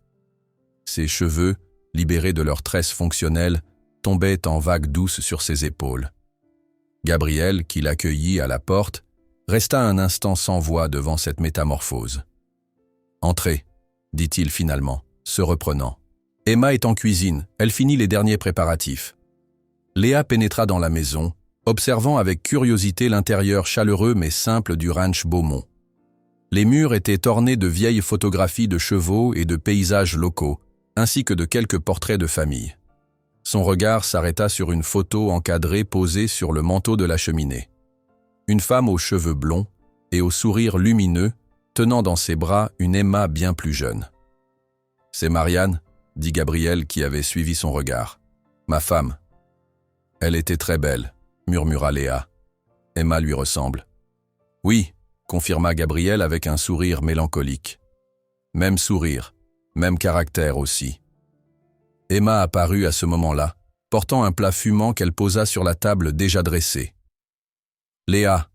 A: Ses cheveux, libérés de leurs tresses fonctionnelles, tombaient en vagues douces sur ses épaules. Gabriel, qui l'accueillit à la porte, resta un instant sans voix devant cette métamorphose. « Entrez », dit-il finalement, se reprenant. « Emma est en cuisine, elle finit les derniers préparatifs. » Léa pénétra dans la maison, observant avec curiosité l'intérieur chaleureux mais simple du ranch Beaumont. Les murs étaient ornés de vieilles photographies de chevaux et de paysages locaux, ainsi que de quelques portraits de famille. Son regard s'arrêta sur une photo encadrée posée sur le manteau de la cheminée. Une femme aux cheveux blonds et au sourire lumineux, tenant dans ses bras une Emma bien plus jeune. « C'est Marianne », dit Gabriel qui avait suivi son regard. « Ma femme. »« Elle était très belle », murmura Léa. « Emma lui ressemble. »« Oui », confirma Gabriel avec un sourire mélancolique. « Même sourire, même caractère aussi. » Emma apparut à ce moment-là, portant un plat fumant qu'elle posa sur la table déjà dressée. « Léa »,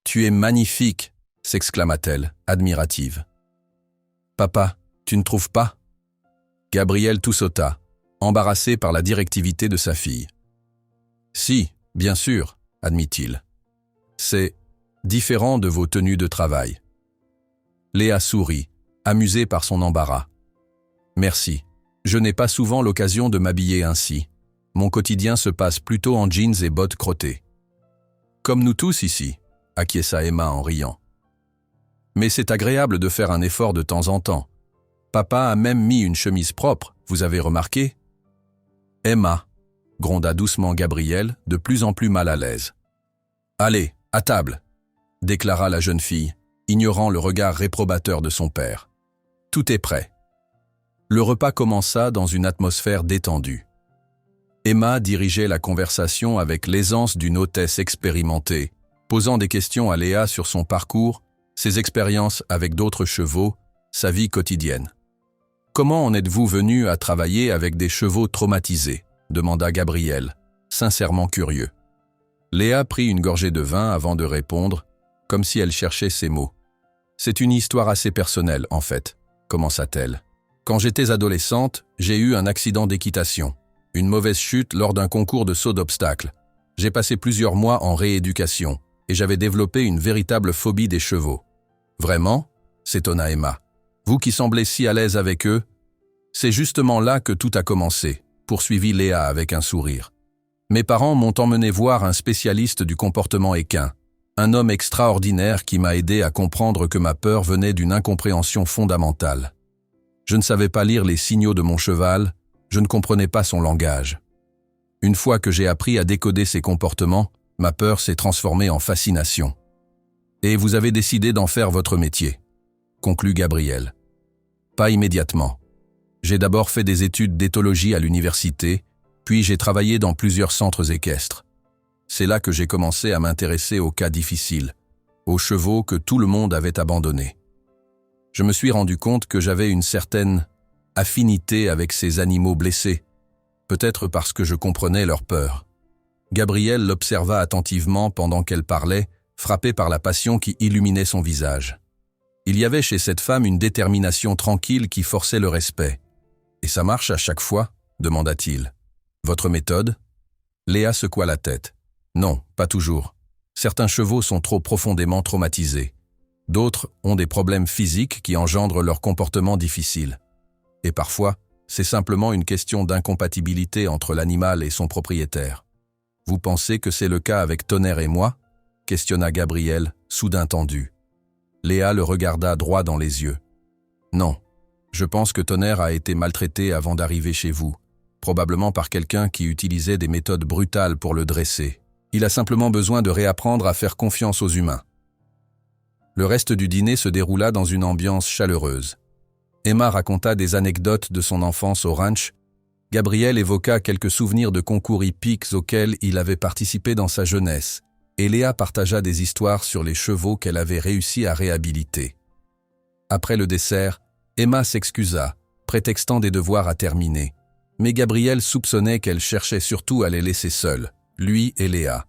A: Tu es magnifique, s'exclama-t-elle, admirative. Papa, tu ne trouves pas? Gabriel tout sauta, embarrassé par la directivité de sa fille. Si, bien sûr, admit-il. C'est différent de vos tenues de travail. Léa sourit, amusée par son embarras. Merci, je n'ai pas souvent l'occasion de m'habiller ainsi. Mon quotidien se passe plutôt en jeans et bottes crottées. Comme nous tous ici, acquiesça Emma en riant. Mais c'est agréable de faire un effort de temps en temps. Papa a même mis une chemise propre, vous avez remarqué? Emma, gronda doucement Gabriel, de plus en plus mal à l'aise. Allez, à table, déclara la jeune fille, ignorant le regard réprobateur de son père. Tout est prêt. Le repas commença dans une atmosphère détendue. Emma dirigeait la conversation avec l'aisance d'une hôtesse expérimentée, posant des questions à Léa sur son parcours, ses expériences avec d'autres chevaux, sa vie quotidienne. « Comment en êtes-vous venu à travailler avec des chevaux traumatisés ?» demanda Gabriel, sincèrement curieux. Léa prit une gorgée de vin avant de répondre, comme si elle cherchait ses mots. « C'est une histoire assez personnelle, en fait, » commença-t-elle. « Quand j'étais adolescente, j'ai eu un accident d'équitation, une mauvaise chute lors d'un concours de saut d'obstacles. J'ai passé plusieurs mois en rééducation, et j'avais développé une véritable phobie des chevaux. »« Vraiment ?» s'étonna Emma. « Vous qui semblez si à l'aise avec eux ?» ?»« C'est justement là que tout a commencé, » poursuivit Léa avec un sourire. « Mes parents m'ont emmené voir un spécialiste du comportement équin, un homme extraordinaire qui m'a aidé à comprendre que ma peur venait d'une incompréhension fondamentale. Je ne savais pas lire les signaux de mon cheval, je ne comprenais pas son langage. Une fois que j'ai appris à décoder ses comportements, ma peur s'est transformée en fascination. Et vous avez décidé d'en faire votre métier, » conclut Gabriel. « Pas immédiatement. J'ai d'abord fait des études d'éthologie à l'université, puis j'ai travaillé dans plusieurs centres équestres. C'est là que j'ai commencé à m'intéresser aux cas difficiles, aux chevaux que tout le monde avait abandonnés. Je me suis rendu compte que j'avais une certaine affinité avec ces animaux blessés, peut-être parce que je comprenais leur peur. » Gabriel l'observa attentivement pendant qu'elle parlait, frappé par la passion qui illuminait son visage. Il y avait chez cette femme une détermination tranquille qui forçait le respect. « Et ça marche à chaque fois ?» demanda-t-il. « Votre méthode ?» Léa secoua la tête. « Non, pas toujours. Certains chevaux sont trop profondément traumatisés. D'autres ont des problèmes physiques qui engendrent leur comportement difficile. Et parfois, c'est simplement une question d'incompatibilité entre l'animal et son propriétaire. Vous pensez que c'est le cas avec Tonnerre et moi ?» questionna Gabriel, soudain tendu. Léa le regarda droit dans les yeux. « Non, je pense que Tonnerre a été maltraité avant d'arriver chez vous, probablement par quelqu'un qui utilisait des méthodes brutales pour le dresser. Il a simplement besoin de réapprendre à faire confiance aux humains. » Le reste du dîner se déroula dans une ambiance chaleureuse. Emma raconta des anecdotes de son enfance au ranch. Gabriel évoqua quelques souvenirs de concours hippiques auxquels il avait participé dans sa jeunesse, et Léa partagea des histoires sur les chevaux qu'elle avait réussi à réhabiliter. Après le dessert, Emma s'excusa, prétextant des devoirs à terminer, mais Gabriel soupçonnait qu'elle cherchait surtout à les laisser seuls, lui et Léa.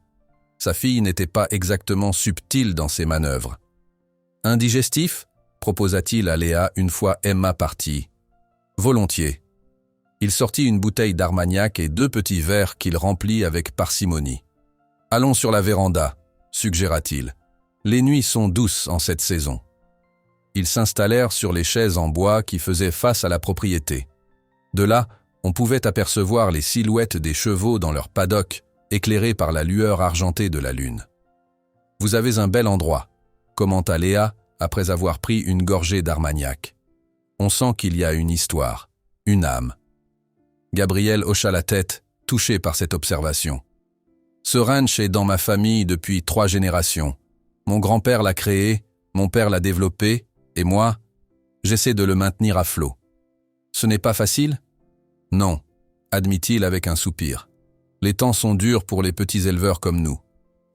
A: Sa fille n'était pas exactement subtile dans ses manœuvres. « Un digestif ?» proposa-t-il à Léa une fois Emma partie. « Volontiers. » Il sortit une bouteille d'Armagnac et 2 petits verres qu'il remplit avec parcimonie. « Allons sur la véranda » suggéra-t-il. « Les nuits sont douces en cette saison. » Ils s'installèrent sur les chaises en bois qui faisaient face à la propriété. De là, on pouvait apercevoir les silhouettes des chevaux dans leur paddock, éclairés par la lueur argentée de la lune. « Vous avez un bel endroit » commenta Léa après avoir pris une gorgée d'Armagnac. « On sent qu'il y a une histoire, une âme. » Gabriel hocha la tête, touché par cette observation. « Ce ranch est dans ma famille depuis 3 générations. Mon grand-père l'a créé, mon père l'a développé, et moi, j'essaie de le maintenir à flot. Ce n'est pas facile ? Non, admit-il avec un soupir. Les temps sont durs pour les petits éleveurs comme nous.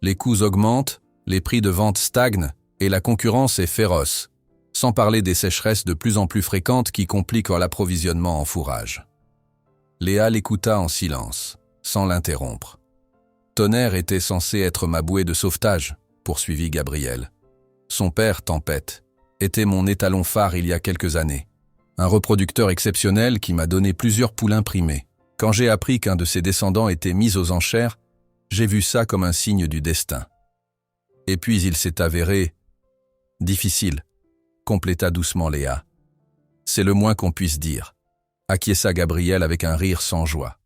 A: Les coûts augmentent, les prix de vente stagnent, et la concurrence est féroce, sans parler des sécheresses de plus en plus fréquentes qui compliquent l'approvisionnement en fourrage. » Léa l'écouta en silence, sans l'interrompre. « Tonnerre était censé être ma bouée de sauvetage, » poursuivit Gabriel. Son père, Tempête, était mon étalon phare il y a quelques années. Un reproducteur exceptionnel qui m'a donné plusieurs poulains primés. Quand j'ai appris qu'un de ses descendants était mis aux enchères, j'ai vu ça comme un signe du destin. Et puis il s'est avéré difficile, compléta doucement Léa. C'est le moins qu'on puisse dire, acquiesça Gabriel avec un rire sans joie.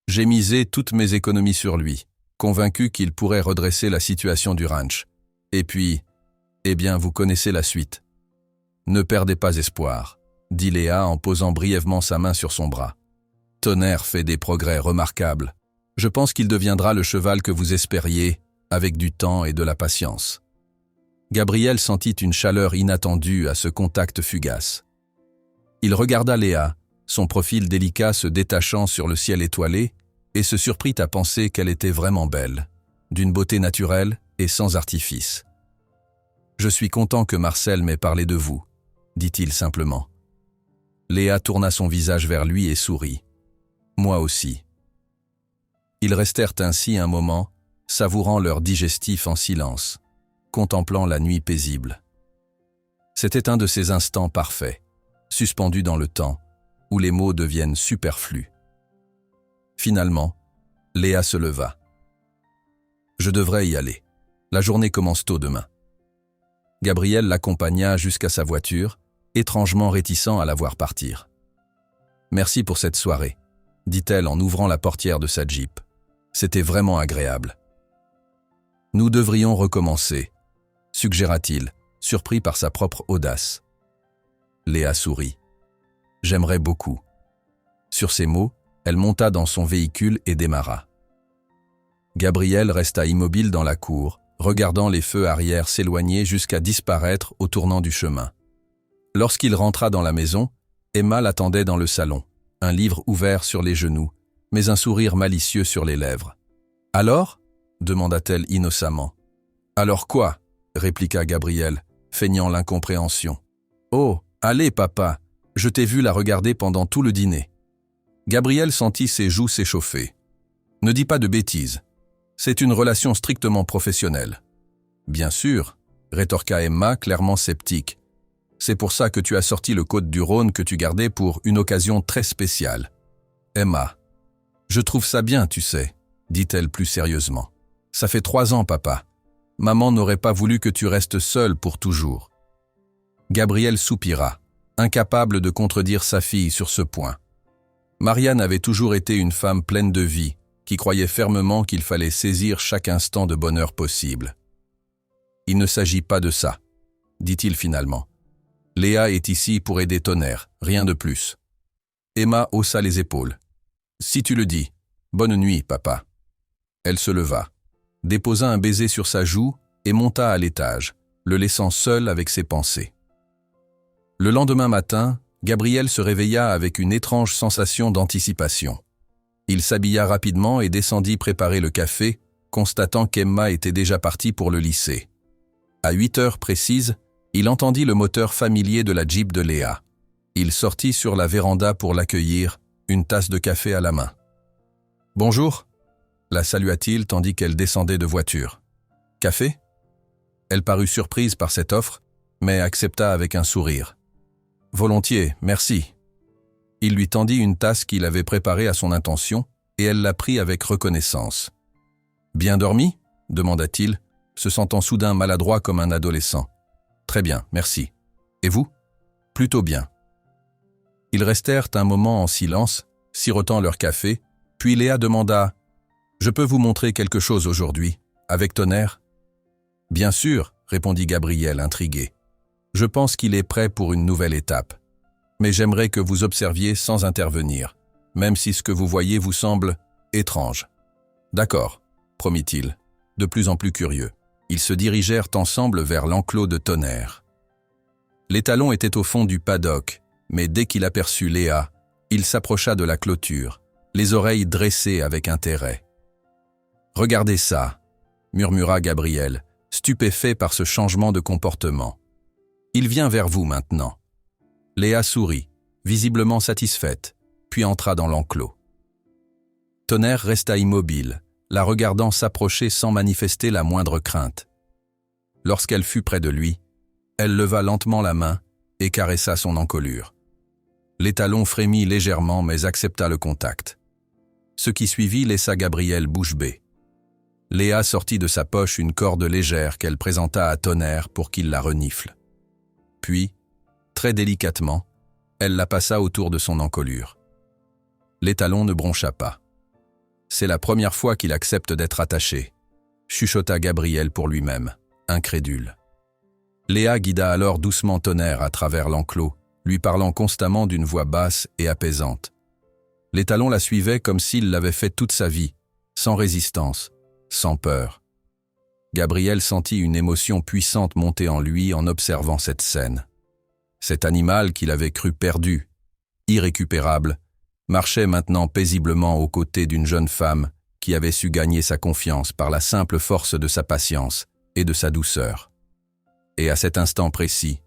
A: J'ai misé toutes mes économies sur lui, convaincu qu'il pourrait redresser la situation du ranch. Et puis, eh bien, vous connaissez la suite. Ne perdez pas espoir, dit Léa en posant brièvement sa main sur son bras. Tonnerre fait des progrès remarquables. Je pense qu'il deviendra le cheval que vous espériez, avec du temps et de la patience. Gabriel sentit une chaleur inattendue à ce contact fugace. Il regarda Léa, son profil délicat se détachant sur le ciel étoilé, et se surprit à penser qu'elle était vraiment belle, d'une beauté naturelle et sans artifice. « Je suis content que Marcel m'ait parlé de vous », dit-il simplement. Léa tourna son visage vers lui et sourit. « Moi aussi. » Ils restèrent ainsi un moment, savourant leur digestif en silence, contemplant la nuit paisible. C'était un de ces instants parfaits, suspendus dans le temps, où les mots deviennent superflus. Finalement, Léa se leva. « Je devrais y aller. La journée commence tôt demain. » Gabriel l'accompagna jusqu'à sa voiture, étrangement réticent à la voir partir. « Merci pour cette soirée, » dit-elle en ouvrant la portière de sa Jeep. « C'était vraiment agréable. »« Nous devrions recommencer, » suggéra-t-il, surpris par sa propre audace. Léa sourit. « J'aimerais beaucoup. » Sur ces mots, elle monta dans son véhicule et démarra. Gabriel resta immobile dans la cour, regardant les feux arrière s'éloigner jusqu'à disparaître au tournant du chemin. Lorsqu'il rentra dans la maison, Emma l'attendait dans le salon, un livre ouvert sur les genoux, mais un sourire malicieux sur les lèvres. « Alors » demanda-t-elle innocemment. « Alors quoi » répliqua Gabriel, feignant l'incompréhension. « Oh, allez papa, je t'ai vu la regarder pendant tout le dîner. » Gabriel sentit ses joues s'échauffer. « Ne dis pas de bêtises. C'est une relation strictement professionnelle. »« Bien sûr, » rétorqua Emma, clairement sceptique. « C'est pour ça que tu as sorti le côte du Rhône que tu gardais pour une occasion très spéciale. »« Emma, je trouve ça bien, tu sais, » dit-elle plus sérieusement. « Ça fait 3 ans, papa. Maman n'aurait pas voulu que tu restes seule pour toujours. » Gabriel soupira, incapable de contredire sa fille sur ce point. Marianne avait toujours été une femme pleine de vie, qui croyait fermement qu'il fallait saisir chaque instant de bonheur possible. « Il ne s'agit pas de ça, » dit-il finalement. « Léa est ici pour aider Tonnerre, rien de plus. » Emma haussa les épaules. « Si tu le dis, bonne nuit, papa. » Elle se leva, déposa un baiser sur sa joue et monta à l'étage, le laissant seul avec ses pensées. Le lendemain matin, Gabriel se réveilla avec une étrange sensation d'anticipation. Il s'habilla rapidement et descendit préparer le café, constatant qu'Emma était déjà partie pour le lycée. À 8 heures précises, il entendit le moteur familier de la Jeep de Léa. Il sortit sur la véranda pour l'accueillir, une tasse de café à la main. « Bonjour » la salua-t-il tandis qu'elle descendait de voiture. « Café » Elle parut surprise par cette offre, mais accepta avec un sourire. « Volontiers, merci. » Il lui tendit une tasse qu'il avait préparée à son intention, et elle la prit avec reconnaissance. « Bien dormi » demanda-t-il, se sentant soudain maladroit comme un adolescent. « Très bien, merci. Et vous ?»« Plutôt bien. » Ils restèrent un moment en silence, sirotant leur café, puis Léa demanda « Je peux vous montrer quelque chose aujourd'hui, avec Tonnerre ?»« Bien sûr, » répondit Gabriel, intrigué. « Je pense qu'il est prêt pour une nouvelle étape. Mais j'aimerais que vous observiez sans intervenir, même si ce que vous voyez vous semble étrange. »« D'accord, » promit-il, de plus en plus curieux. Ils se dirigèrent ensemble vers l'enclos de Tonnerre. L'étalon était au fond du paddock, mais dès qu'il aperçut Léa, il s'approcha de la clôture, les oreilles dressées avec intérêt. « Regardez ça » murmura Gabriel, stupéfait par ce changement de comportement. « Il vient vers vous maintenant. » Léa sourit, visiblement satisfaite, puis entra dans l'enclos. Tonnerre resta immobile, la regardant s'approcher sans manifester la moindre crainte. Lorsqu'elle fut près de lui, elle leva lentement la main et caressa son encolure. L'étalon frémit légèrement mais accepta le contact. Ce qui suivit laissa Gabriel bouche bée. Léa sortit de sa poche une corde légère qu'elle présenta à Tonnerre pour qu'il la renifle. Puis, très délicatement, elle la passa autour de son encolure. L'étalon ne broncha pas. C'est la première fois qu'il accepte d'être attaché, chuchota Gabriel pour lui-même, incrédule. Léa guida alors doucement Tonnerre à travers l'enclos, lui parlant constamment d'une voix basse et apaisante. L'étalon la suivait comme s'il l'avait fait toute sa vie, sans résistance, sans peur. Gabriel sentit une émotion puissante monter en lui en observant cette scène. Cet animal qu'il avait cru perdu, irrécupérable, marchait maintenant paisiblement aux côtés d'une jeune femme qui avait su gagner sa confiance par la simple force de sa patience et de sa douceur. Et à cet instant précis,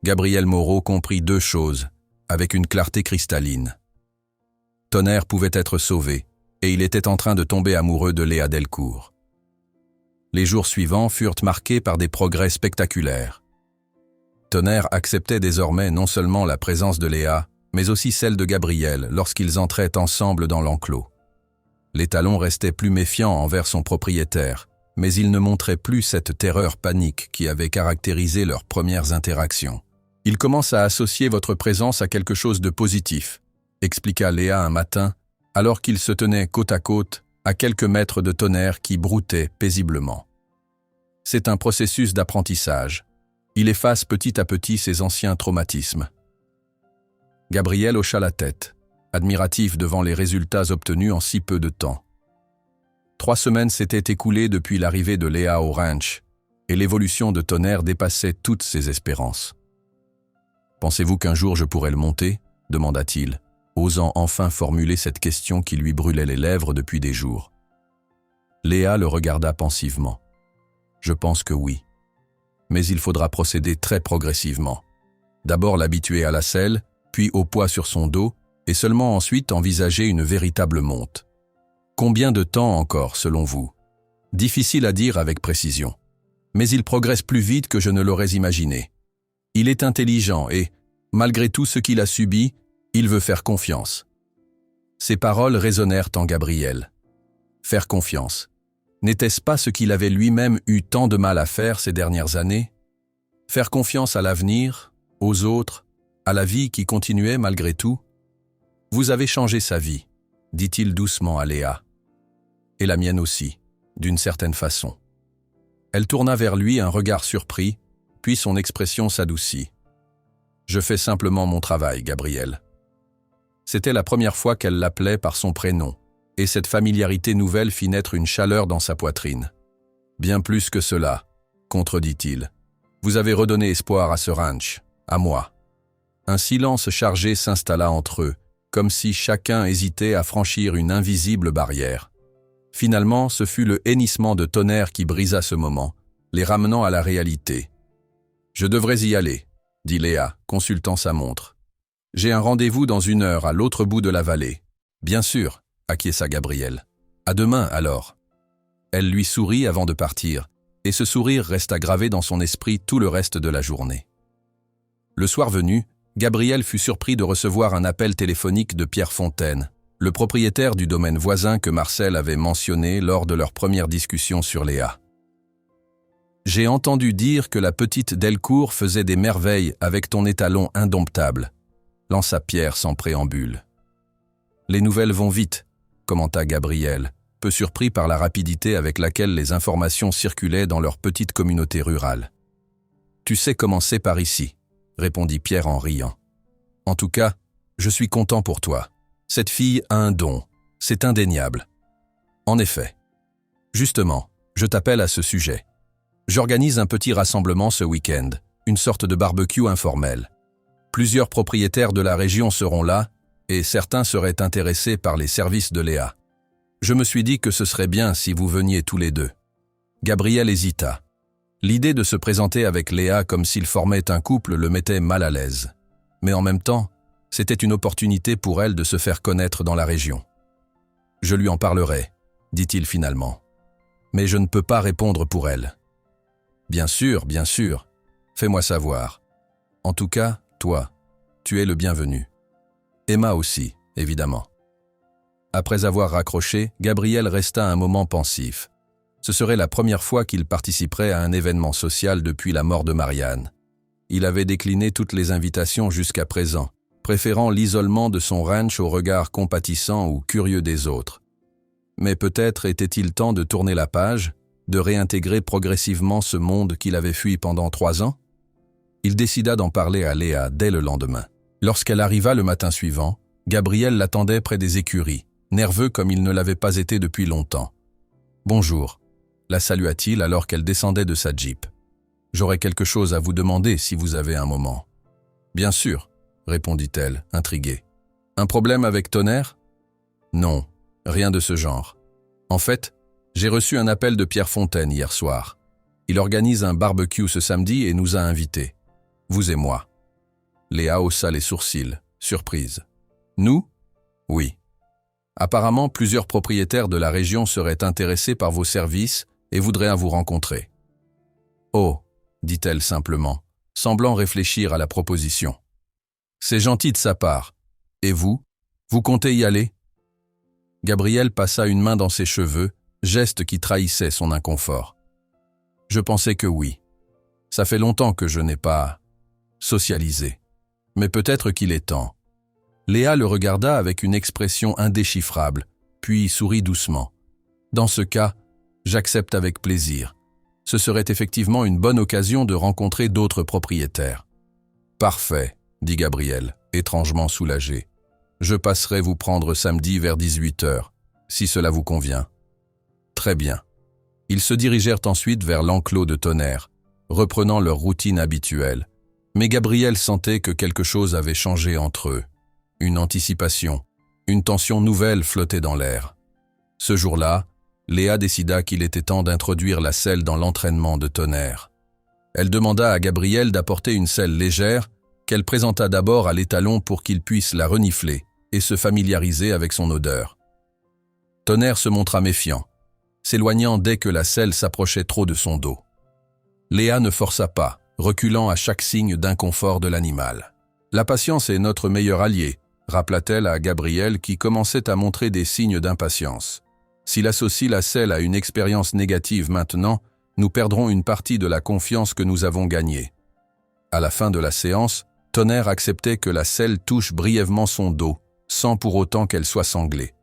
A: Gabriel Moreau comprit deux choses, avec une clarté cristalline. Tonnerre pouvait être sauvé, et il était en train de tomber amoureux de Léa Delcourt. Les jours suivants furent marqués par des progrès spectaculaires. Tonnerre acceptait désormais non seulement la présence de Léa, mais aussi celle de Gabriel lorsqu'ils entraient ensemble dans l'enclos. L'étalon restait plus méfiant envers son propriétaire, mais il ne montrait plus cette terreur panique qui avait caractérisé leurs premières interactions. « Il commence à associer votre présence à quelque chose de positif », expliqua Léa un matin, alors qu'ils se tenaient côte à côte, à quelques mètres de Tonnerre qui broutait paisiblement. C'est un processus d'apprentissage. Il efface petit à petit ses anciens traumatismes. Gabriel hocha la tête, admiratif devant les résultats obtenus en si peu de temps. 3 semaines s'étaient écoulées depuis l'arrivée de Léa au ranch, et l'évolution de Tonnerre dépassait toutes ses espérances. « Pensez-vous qu'un jour je pourrai le monter ?» demanda-t-il, osant enfin formuler cette question qui lui brûlait les lèvres depuis des jours. Léa le regarda pensivement. « Je pense que oui. Mais il faudra procéder très progressivement. D'abord l'habituer à la selle, puis au poids sur son dos, et seulement ensuite envisager une véritable monte. Combien de temps encore, selon vous? Difficile à dire avec précision. Mais il progresse plus vite que je ne l'aurais imaginé. Il est intelligent et, malgré tout ce qu'il a subi, il veut faire confiance. » Ces paroles résonnèrent en Gabriel. Faire confiance. N'était-ce pas ce qu'il avait lui-même eu tant de mal à faire ces dernières années? Faire confiance à l'avenir, aux autres, à la vie qui continuait malgré tout? « Vous avez changé sa vie, » dit-il doucement à Léa. « Et la mienne aussi, d'une certaine façon. » Elle tourna vers lui un regard surpris, puis son expression s'adoucit. « Je fais simplement mon travail, Gabriel. » C'était la première fois qu'elle l'appelait par son prénom, et cette familiarité nouvelle fit naître une chaleur dans sa poitrine. « Bien plus que cela, » contredit-il. « Vous avez redonné espoir à ce ranch, à moi. » Un silence chargé s'installa entre eux, comme si chacun hésitait à franchir une invisible barrière. Finalement, ce fut le hennissement de Tonnerre qui brisa ce moment, les ramenant à la réalité. « Je devrais y aller, » dit Léa, consultant sa montre. « J'ai un rendez-vous dans 1 heure à l'autre bout de la vallée. »« Bien sûr, » acquiesça Gabriel. « À demain, alors. » Elle lui sourit avant de partir, et ce sourire resta gravé dans son esprit tout le reste de la journée. Le soir venu, Gabriel fut surpris de recevoir un appel téléphonique de Pierre Fontaine, le propriétaire du domaine voisin que Marcel avait mentionné lors de leur première discussion sur Léa. « J'ai entendu dire que la petite Delcourt faisait des merveilles avec ton étalon indomptable, » lança Pierre sans préambule. « Les nouvelles vont vite, » commenta Gabriel, peu surpris par la rapidité avec laquelle les informations circulaient dans leur petite communauté rurale. « Tu sais comment c'est par ici, » répondit Pierre en riant. « En tout cas, je suis content pour toi. Cette fille a un don, c'est indéniable. » En effet. Justement, je t'appelle à ce sujet. J'organise un petit rassemblement ce week-end, une sorte de barbecue informel. Plusieurs propriétaires de la région seront là, et certains seraient intéressés par les services de Léa. Je me suis dit que ce serait bien si vous veniez tous les deux. Gabriel hésita. L'idée de se présenter avec Léa comme s'ils formaient un couple le mettait mal à l'aise. Mais en même temps, c'était une opportunité pour elle de se faire connaître dans la région. « Je lui en parlerai », dit-il finalement. « Mais je ne peux pas répondre pour elle. » Bien sûr. Fais-moi savoir. En tout cas, toi, tu es le bienvenu. Emma aussi, évidemment. Après avoir raccroché, Gabriel resta un moment pensif. Ce serait la première fois qu'il participerait à un événement social depuis la mort de Marianne. Il avait décliné toutes les invitations jusqu'à présent, préférant l'isolement de son ranch au regard compatissant ou curieux des autres. Mais peut-être était-il temps de tourner la page, de réintégrer progressivement ce monde qu'il avait fui pendant 3 ans? Il décida d'en parler à Léa dès le lendemain. Lorsqu'elle arriva le matin suivant, Gabriel l'attendait près des écuries, nerveux comme il ne l'avait pas été depuis longtemps. « Bonjour », la salua-t-il alors qu'elle descendait de sa Jeep. « J'aurais quelque chose à vous demander si vous avez un moment. »« Bien sûr », répondit-elle, intriguée. « Un problème avec Tonnerre ?»« Non, rien de ce genre. En fait, j'ai reçu un appel de Pierre Fontaine hier soir. Il organise un barbecue ce samedi et nous a invités. Vous et moi. » Léa haussa les sourcils, surprise. « Nous ? Oui. Apparemment, plusieurs propriétaires de la région seraient intéressés par vos services et voudraient vous rencontrer. »« Oh » dit-elle simplement, semblant réfléchir à la proposition. « C'est gentil de sa part. Et vous ? Vous comptez y aller ?» Gabriel passa une main dans ses cheveux, geste qui trahissait son inconfort. « Je pensais que oui. Ça fait longtemps que je n'ai pas socialisé. Mais peut-être qu'il est temps. » Léa le regarda avec une expression indéchiffrable, puis sourit doucement. « Dans ce cas, j'accepte avec plaisir. Ce serait effectivement une bonne occasion de rencontrer d'autres propriétaires. »« Parfait, » dit Gabriel, étrangement soulagé. « Je passerai vous prendre samedi vers 18h, si cela vous convient. » Très bien. Ils se dirigèrent ensuite vers l'enclos de Tonnerre, reprenant leur routine habituelle. Mais Gabriel sentait que quelque chose avait changé entre eux. Une anticipation, une tension nouvelle flottait dans l'air. Ce jour-là, Léa décida qu'il était temps d'introduire la selle dans l'entraînement de Tonnerre. Elle demanda à Gabriel d'apporter une selle légère qu'elle présenta d'abord à l'étalon pour qu'il puisse la renifler et se familiariser avec son odeur. Tonnerre se montra méfiant, s'éloignant dès que la selle s'approchait trop de son dos. Léa ne força pas, reculant à chaque signe d'inconfort de l'animal. « La patience est notre meilleur allié », rappela-t-elle à Gabriel qui commençait à montrer des signes d'impatience. « S'il associe la selle à une expérience négative maintenant, nous perdrons une partie de la confiance que nous avons gagnée. » À la fin de la séance, Tonnerre acceptait que la selle touche brièvement son dos, sans pour autant qu'elle soit sanglée.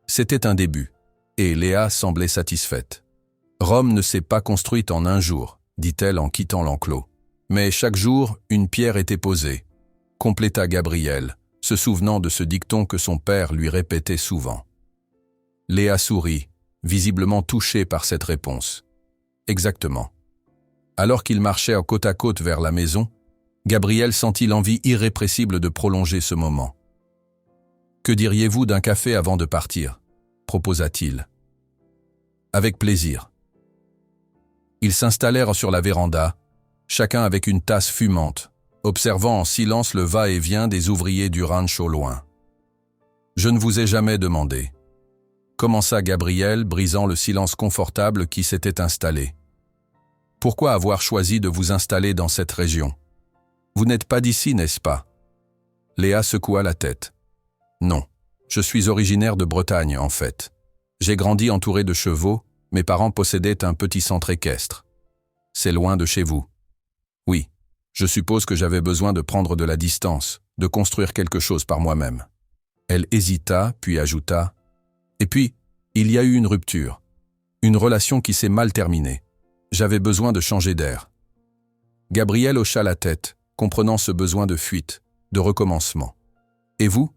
A: C'était un début, et Léa semblait satisfaite. « Rome ne s'est pas construite en un jour, » dit-elle en quittant l'enclos. « Mais chaque jour, une pierre était posée, » compléta Gabriel, se souvenant de ce dicton que son père lui répétait souvent. Léa sourit, visiblement touchée par cette réponse. « Exactement. » Alors qu'ils marchaient côte à côte vers la maison, Gabriel sentit l'envie irrépressible de prolonger ce moment. « Que diriez-vous d'un café avant de partir ?» proposa-t-il. « Avec plaisir. » Ils s'installèrent sur la véranda, chacun avec une tasse fumante, observant en silence le va-et-vient des ouvriers du ranch au loin. « Je ne vous ai jamais demandé. » commença Gabriel, brisant le silence confortable qui s'était installé. « Pourquoi avoir choisi de vous installer dans cette région? Vous n'êtes pas d'ici, n'est-ce pas ?» Léa secoua la tête. « Non, je suis originaire de Bretagne, en fait. J'ai grandi entouré de chevaux, mes parents possédaient un petit centre équestre. C'est loin de chez vous. Oui, je suppose que j'avais besoin de prendre de la distance, de construire quelque chose par moi-même. » Elle hésita, puis ajouta « Et puis, il y a eu une rupture, une relation qui s'est mal terminée. J'avais besoin de changer d'air. » Gabriel hocha la tête, comprenant ce besoin de fuite, de recommencement. « Et vous ?»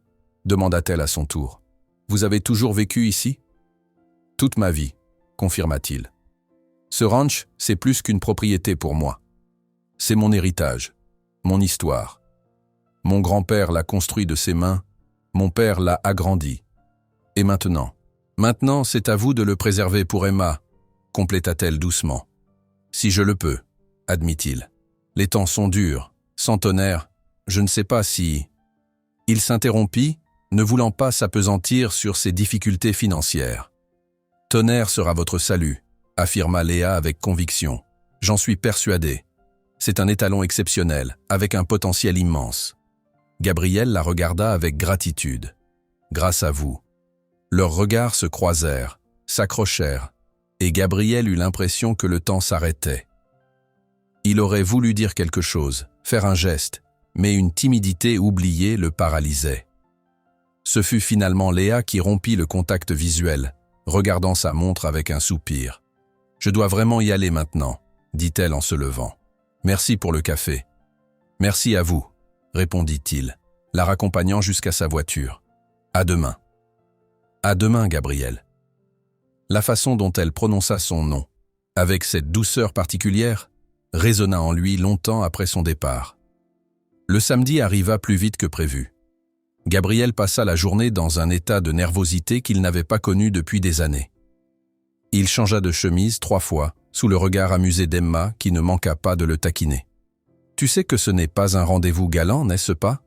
A: demanda-t-elle à son tour. « Vous avez toujours vécu ici ?»« Toute ma vie », confirma-t-il. « Ce ranch, c'est plus qu'une propriété pour moi. C'est mon héritage, mon histoire. Mon grand-père l'a construit de ses mains, mon père l'a agrandi. Et maintenant, c'est à vous de le préserver pour Emma, compléta-t-elle doucement. Si je le peux, admit-il. Les temps sont durs, sans Tonnerre, je ne sais pas si... » Il s'interrompit, ne voulant pas s'appesantir sur ses difficultés financières. « Tonnerre sera votre salut, affirma Léa avec conviction. J'en suis persuadé. C'est un étalon exceptionnel, avec un potentiel immense. Gabriel la regarda avec gratitude. Grâce à vous. Leurs regards se croisèrent, s'accrochèrent, et Gabriel eut l'impression que le temps s'arrêtait. Il aurait voulu dire quelque chose, faire un geste, mais une timidité oubliée le paralysait. Ce fut finalement Léa qui rompit le contact visuel, regardant sa montre avec un soupir. « Je dois vraiment y aller maintenant », dit-elle en se levant. « Merci pour le café. »« Merci à vous », répondit-il, la raccompagnant jusqu'à sa voiture. « À demain. »« À demain, Gabriel. » La façon dont elle prononça son nom, avec cette douceur particulière, résonna en lui longtemps après son départ. Le samedi arriva plus vite que prévu. Gabriel passa la journée dans un état de nervosité qu'il n'avait pas connu depuis des années. Il changea de chemise 3 fois, sous le regard amusé d'Emma qui ne manqua pas de le taquiner. « Tu sais que ce n'est pas un rendez-vous galant, n'est-ce pas ?»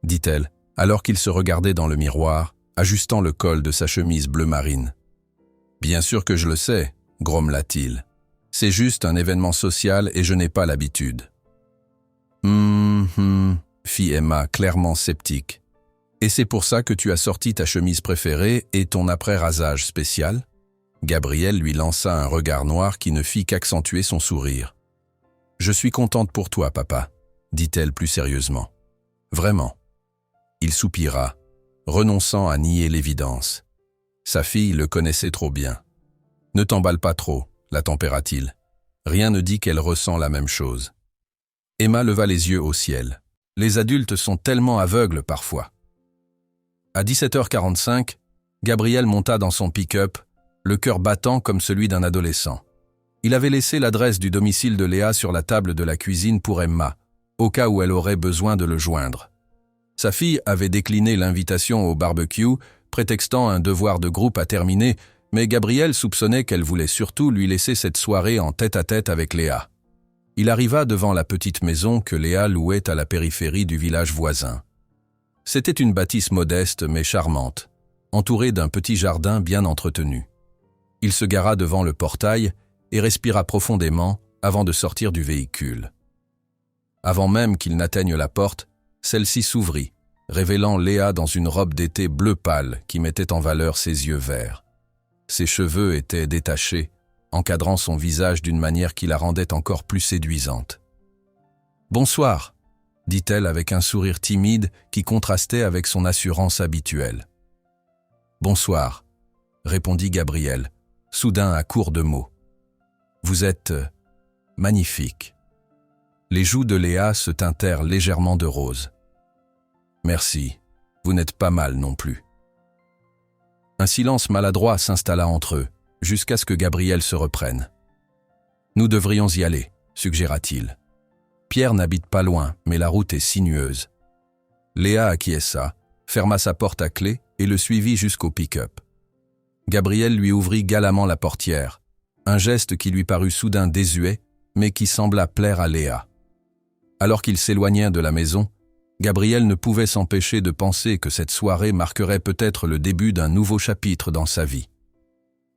A: dit-elle, alors qu'il se regardait dans le miroir, ajustant le col de sa chemise bleu marine. « Bien sûr que je le sais, » grommela-t-il. « C'est juste un événement social et je n'ai pas l'habitude. » Fit Emma, clairement sceptique. « Et c'est pour ça que tu as sorti ta chemise préférée et ton après-rasage spécial ?» Gabriel lui lança un regard noir qui ne fit qu'accentuer son sourire. « Je suis contente pour toi, papa, » dit-elle plus sérieusement. « Vraiment. » Il soupira, renonçant à nier l'évidence. Sa fille le connaissait trop bien. « Ne t'emballe pas trop, » la tempéra-t-il. Rien ne dit qu'elle ressent la même chose. Emma leva les yeux au ciel. Les adultes sont tellement aveugles parfois. À 17h45, Gabriel monta dans son pick-up, le cœur battant comme celui d'un adolescent. Il avait laissé l'adresse du domicile de Léa sur la table de la cuisine pour Emma, au cas où elle aurait besoin de le joindre. Sa fille avait décliné l'invitation au barbecue, prétextant un devoir de groupe à terminer, mais Gabriel soupçonnait qu'elle voulait surtout lui laisser cette soirée en tête-à-tête avec Léa. Il arriva devant la petite maison que Léa louait à la périphérie du village voisin. C'était une bâtisse modeste mais charmante, entourée d'un petit jardin bien entretenu. Il se gara devant le portail et respira profondément avant de sortir du véhicule. Avant même qu'il n'atteigne la porte, celle-ci s'ouvrit, révélant Léa dans une robe d'été bleu pâle qui mettait en valeur ses yeux verts. Ses cheveux étaient détachés, encadrant son visage d'une manière qui la rendait encore plus séduisante. « Bonsoir », dit-elle avec un sourire timide qui contrastait avec son assurance habituelle. « Bonsoir », répondit Gabriel, soudain à court de mots. « Vous êtes magnifique. » Les joues de Léa se teintèrent légèrement de rose. « Merci, vous n'êtes pas mal non plus. » Un silence maladroit s'installa entre eux, jusqu'à ce que Gabriel se reprenne. « Nous devrions y aller, » suggéra-t-il. « Pierre n'habite pas loin, mais la route est sinueuse. » Léa acquiesça, ferma sa porte à clé et le suivit jusqu'au pick-up. Gabriel lui ouvrit galamment la portière, un geste qui lui parut soudain désuet, mais qui sembla plaire à Léa. Alors qu'ils s'éloignèrent de la maison, Gabriel ne pouvait s'empêcher de penser que cette soirée marquerait peut-être le début d'un nouveau chapitre dans sa vie.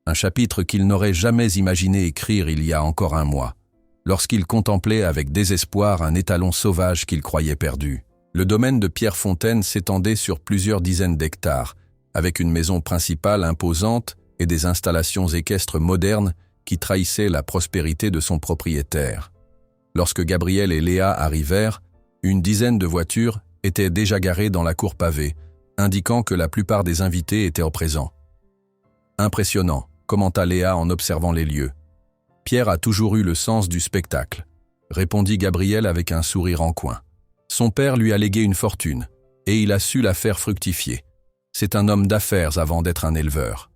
A: Un chapitre qu'il n'aurait jamais imaginé écrire il y a encore un mois, lorsqu'il contemplait avec désespoir un étalon sauvage qu'il croyait perdu. Le domaine de Pierre Fontaine s'étendait sur plusieurs dizaines d'hectares, avec une maison principale imposante et des installations équestres modernes qui trahissaient la prospérité de son propriétaire. Lorsque Gabriel et Léa arrivèrent, une dizaine de voitures étaient déjà garées dans la cour pavée, indiquant que la plupart des invités étaient présents. « Impressionnant », commenta Léa en observant les lieux. « Pierre a toujours eu le sens du spectacle », répondit Gabriel avec un sourire en coin. « Son père lui a légué une fortune, et il a su la faire fructifier. C'est un homme d'affaires avant d'être un éleveur. »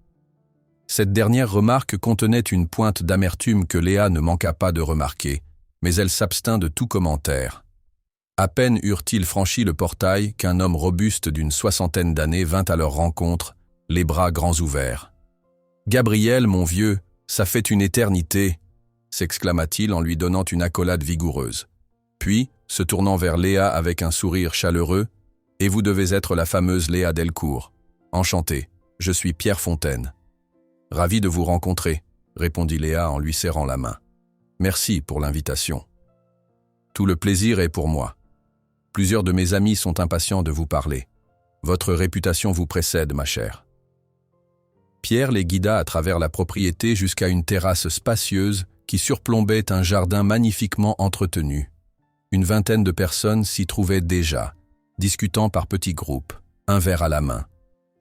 A: Cette dernière remarque contenait une pointe d'amertume que Léa ne manqua pas de remarquer, mais elle s'abstint de tout commentaire. À peine eurent-ils franchi le portail qu'un homme robuste d'une 60aine d'années vint à leur rencontre, les bras grands ouverts. « Gabriel, mon vieux, ça fait une éternité !» s'exclama-t-il en lui donnant une accolade vigoureuse. Puis, se tournant vers Léa avec un sourire chaleureux, « Et vous devez être la fameuse Léa Delcourt. Enchanté, je suis Pierre Fontaine. »« Ravi de vous rencontrer », répondit Léa en lui serrant la main. Merci pour l'invitation. Tout le plaisir est pour moi. Plusieurs de mes amis sont impatients de vous parler. Votre réputation vous précède, ma chère. Pierre les guida à travers la propriété jusqu'à une terrasse spacieuse qui surplombait un jardin magnifiquement entretenu. Une vingtaine de personnes s'y trouvaient déjà, discutant par petits groupes, un verre à la main.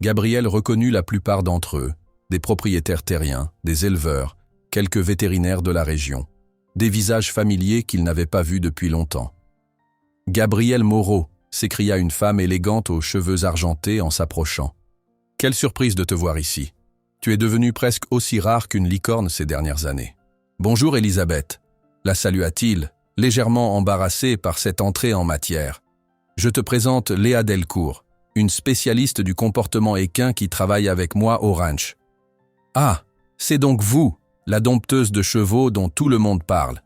A: Gabriel reconnut la plupart d'entre eux, des propriétaires terriens, des éleveurs, quelques vétérinaires de la région, des visages familiers qu'il n'avait pas vus depuis longtemps. « Gabriel Moreau !» s'écria une femme élégante aux cheveux argentés en s'approchant. « Quelle surprise de te voir ici. Tu es devenue presque aussi rare qu'une licorne ces dernières années. »« Bonjour Elisabeth !» la salua-t-il, légèrement embarrassé par cette entrée en matière. « Je te présente Léa Delcourt, une spécialiste du comportement équin qui travaille avec moi au ranch. »« Ah, c'est donc vous, la dompteuse de chevaux dont tout le monde parle »,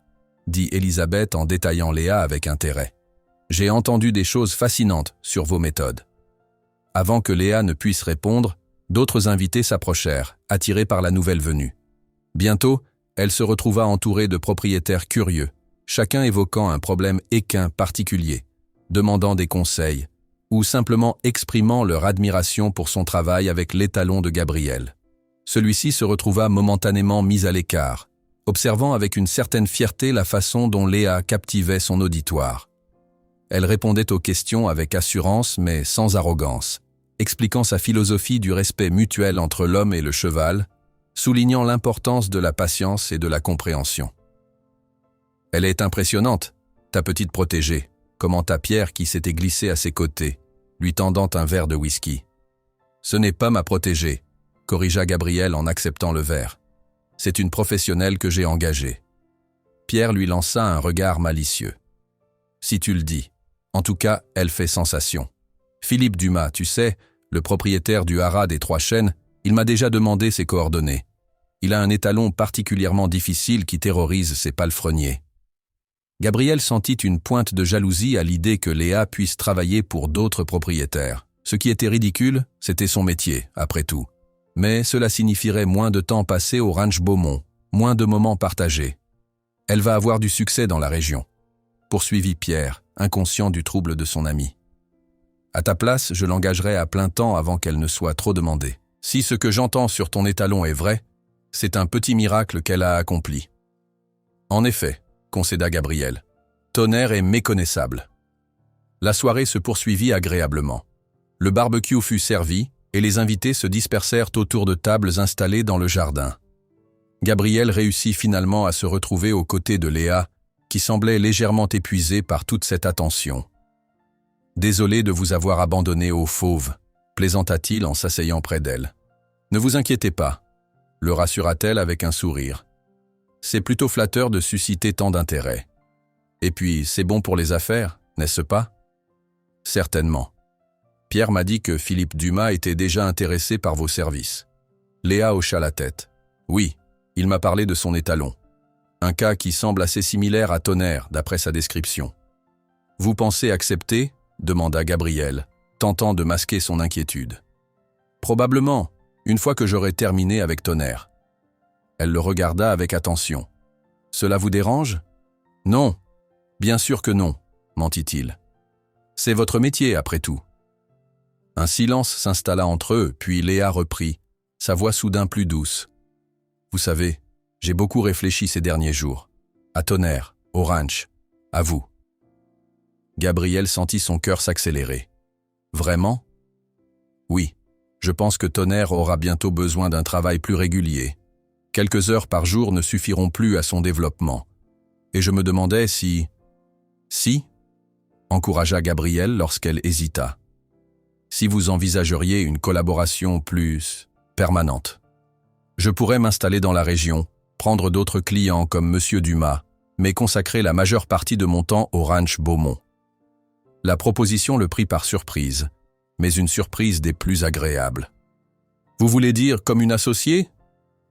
A: dit Elisabeth en détaillant Léa avec intérêt. « J'ai entendu des choses fascinantes sur vos méthodes. » Avant que Léa ne puisse répondre, d'autres invités s'approchèrent, attirés par la nouvelle venue. Bientôt, elle se retrouva entourée de propriétaires curieux, chacun évoquant un problème équin particulier, demandant des conseils, ou simplement exprimant leur admiration pour son travail avec l'étalon de Gabriel. Celui-ci se retrouva momentanément mis à l'écart, observant avec une certaine fierté la façon dont Léa captivait son auditoire. Elle répondait aux questions avec assurance mais sans arrogance, expliquant sa philosophie du respect mutuel entre l'homme et le cheval, soulignant l'importance de la patience et de la compréhension. « Elle est impressionnante, ta petite protégée », commenta Pierre qui s'était glissé à ses côtés, lui tendant un verre de whisky. « Ce n'est pas ma protégée », corrigea Gabriel en acceptant le verre. « C'est une professionnelle que j'ai engagée. » Pierre lui lança un regard malicieux. « Si tu le dis. En tout cas, elle fait sensation. Philippe Dumas, tu sais, le propriétaire du haras des Trois Chênes, il m'a déjà demandé ses coordonnées. Il a un étalon particulièrement difficile qui terrorise ses palefreniers. » Gabriel sentit une pointe de jalousie à l'idée que Léa puisse travailler pour d'autres propriétaires. Ce qui était ridicule, c'était son métier, après tout. Mais cela signifierait moins de temps passé au ranch Beaumont, moins de moments partagés. Elle va avoir du succès dans la région, poursuivit Pierre, inconscient du trouble de son ami. À ta place, je l'engagerai à plein temps avant qu'elle ne soit trop demandée. Si ce que j'entends sur ton étalon est vrai, c'est un petit miracle qu'elle a accompli. En effet, concéda Gabriel, Tonnerre est méconnaissable. La soirée se poursuivit agréablement. Le barbecue fut servi et les invités se dispersèrent autour de tables installées dans le jardin. Gabriel réussit finalement à se retrouver aux côtés de Léa, qui semblait légèrement épuisée par toute cette attention. « Désolé de vous avoir abandonné aux fauves », plaisanta-t-il en s'asseyant près d'elle. « Ne vous inquiétez pas », le rassura-t-elle avec un sourire. « C'est plutôt flatteur de susciter tant d'intérêt. Et puis, c'est bon pour les affaires, n'est-ce pas ?»« Certainement. Pierre m'a dit que Philippe Dumas était déjà intéressé par vos services. » Léa hocha la tête. « Oui, il m'a parlé de son étalon. Un cas qui semble assez similaire à Tonnerre, d'après sa description. »« Vous pensez accepter ?» demanda Gabriel, tentant de masquer son inquiétude. « Probablement, une fois que j'aurai terminé avec Tonnerre. » Elle le regarda avec attention. « Cela vous dérange ?»« Non, bien sûr que non, » mentit-il. « C'est votre métier, après tout. » Un silence s'installa entre eux, puis Léa reprit, sa voix soudain plus douce. « Vous savez, j'ai beaucoup réfléchi ces derniers jours. À Tonnerre, au ranch, à vous. » Gabriel sentit son cœur s'accélérer. « Vraiment ? » ?»« Oui, je pense que Tonnerre aura bientôt besoin d'un travail plus régulier. Quelques heures par jour ne suffiront plus à son développement. Et je me demandais si... »« Si ?» encouragea Gabriel lorsqu'elle hésita. « Si vous envisageriez une collaboration plus permanente. Je pourrais m'installer dans la région, prendre d'autres clients comme Monsieur Dumas, mais consacrer la majeure partie de mon temps au ranch Beaumont. » La proposition le prit par surprise, mais une surprise des plus agréables. « Vous voulez dire comme une associée ?»«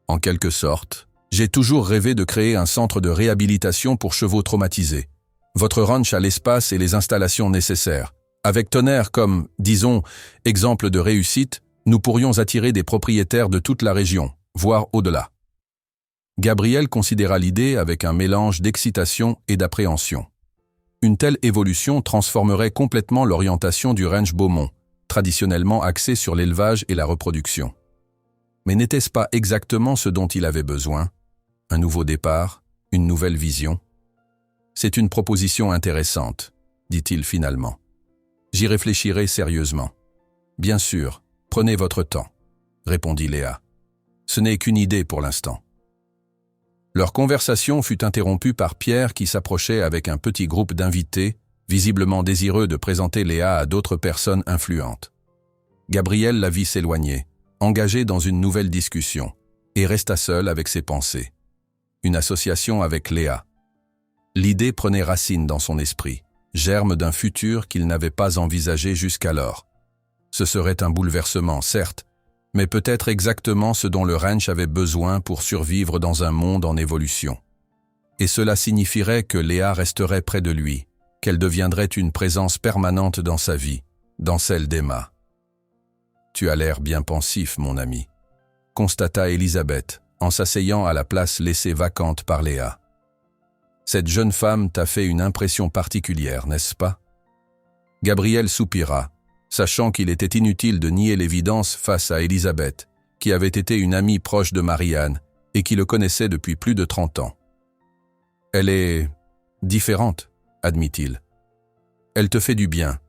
A: En quelque sorte. J'ai toujours rêvé de créer un centre de réhabilitation pour chevaux traumatisés. Votre ranch a l'espace et les installations nécessaires. Avec Tonnerre comme, disons, exemple de réussite, nous pourrions attirer des propriétaires de toute la région, voire au-delà. » Gabriel considéra l'idée avec un mélange d'excitation et d'appréhension. Une telle évolution transformerait complètement l'orientation du ranch Beaumont, traditionnellement axé sur l'élevage et la reproduction. Mais n'était-ce pas exactement ce dont il avait besoin? Un nouveau départ, une nouvelle vision? C'est une proposition intéressante, dit-il finalement. J'y réfléchirai sérieusement. Bien sûr, prenez votre temps, répondit Léa. Ce n'est qu'une idée pour l'instant. Leur conversation fut interrompue par Pierre qui s'approchait avec un petit groupe d'invités, visiblement désireux de présenter Léa à d'autres personnes influentes. Gabriel la vit s'éloigner, engagé dans une nouvelle discussion, et resta seul avec ses pensées. Une association avec Léa. L'idée prenait racine dans son esprit, germe d'un futur qu'il n'avait pas envisagé jusqu'alors. Ce serait un bouleversement, certes, mais peut-être exactement ce dont le ranch avait besoin pour survivre dans un monde en évolution. Et cela signifierait que Léa resterait près de lui, qu'elle deviendrait une présence permanente dans sa vie, dans celle d'Emma. « Tu as l'air bien pensif, mon ami », constata Elisabeth, en s'asseyant à la place laissée vacante par Léa. « Cette jeune femme t'a fait une impression particulière, n'est-ce pas ?» Gabriel soupira, sachant qu'il était inutile de nier l'évidence face à Elisabeth, qui avait été une amie proche de Marianne et qui le connaissait depuis plus de 30 ans. « Elle est différente, admit-il. « Elle te fait du bien,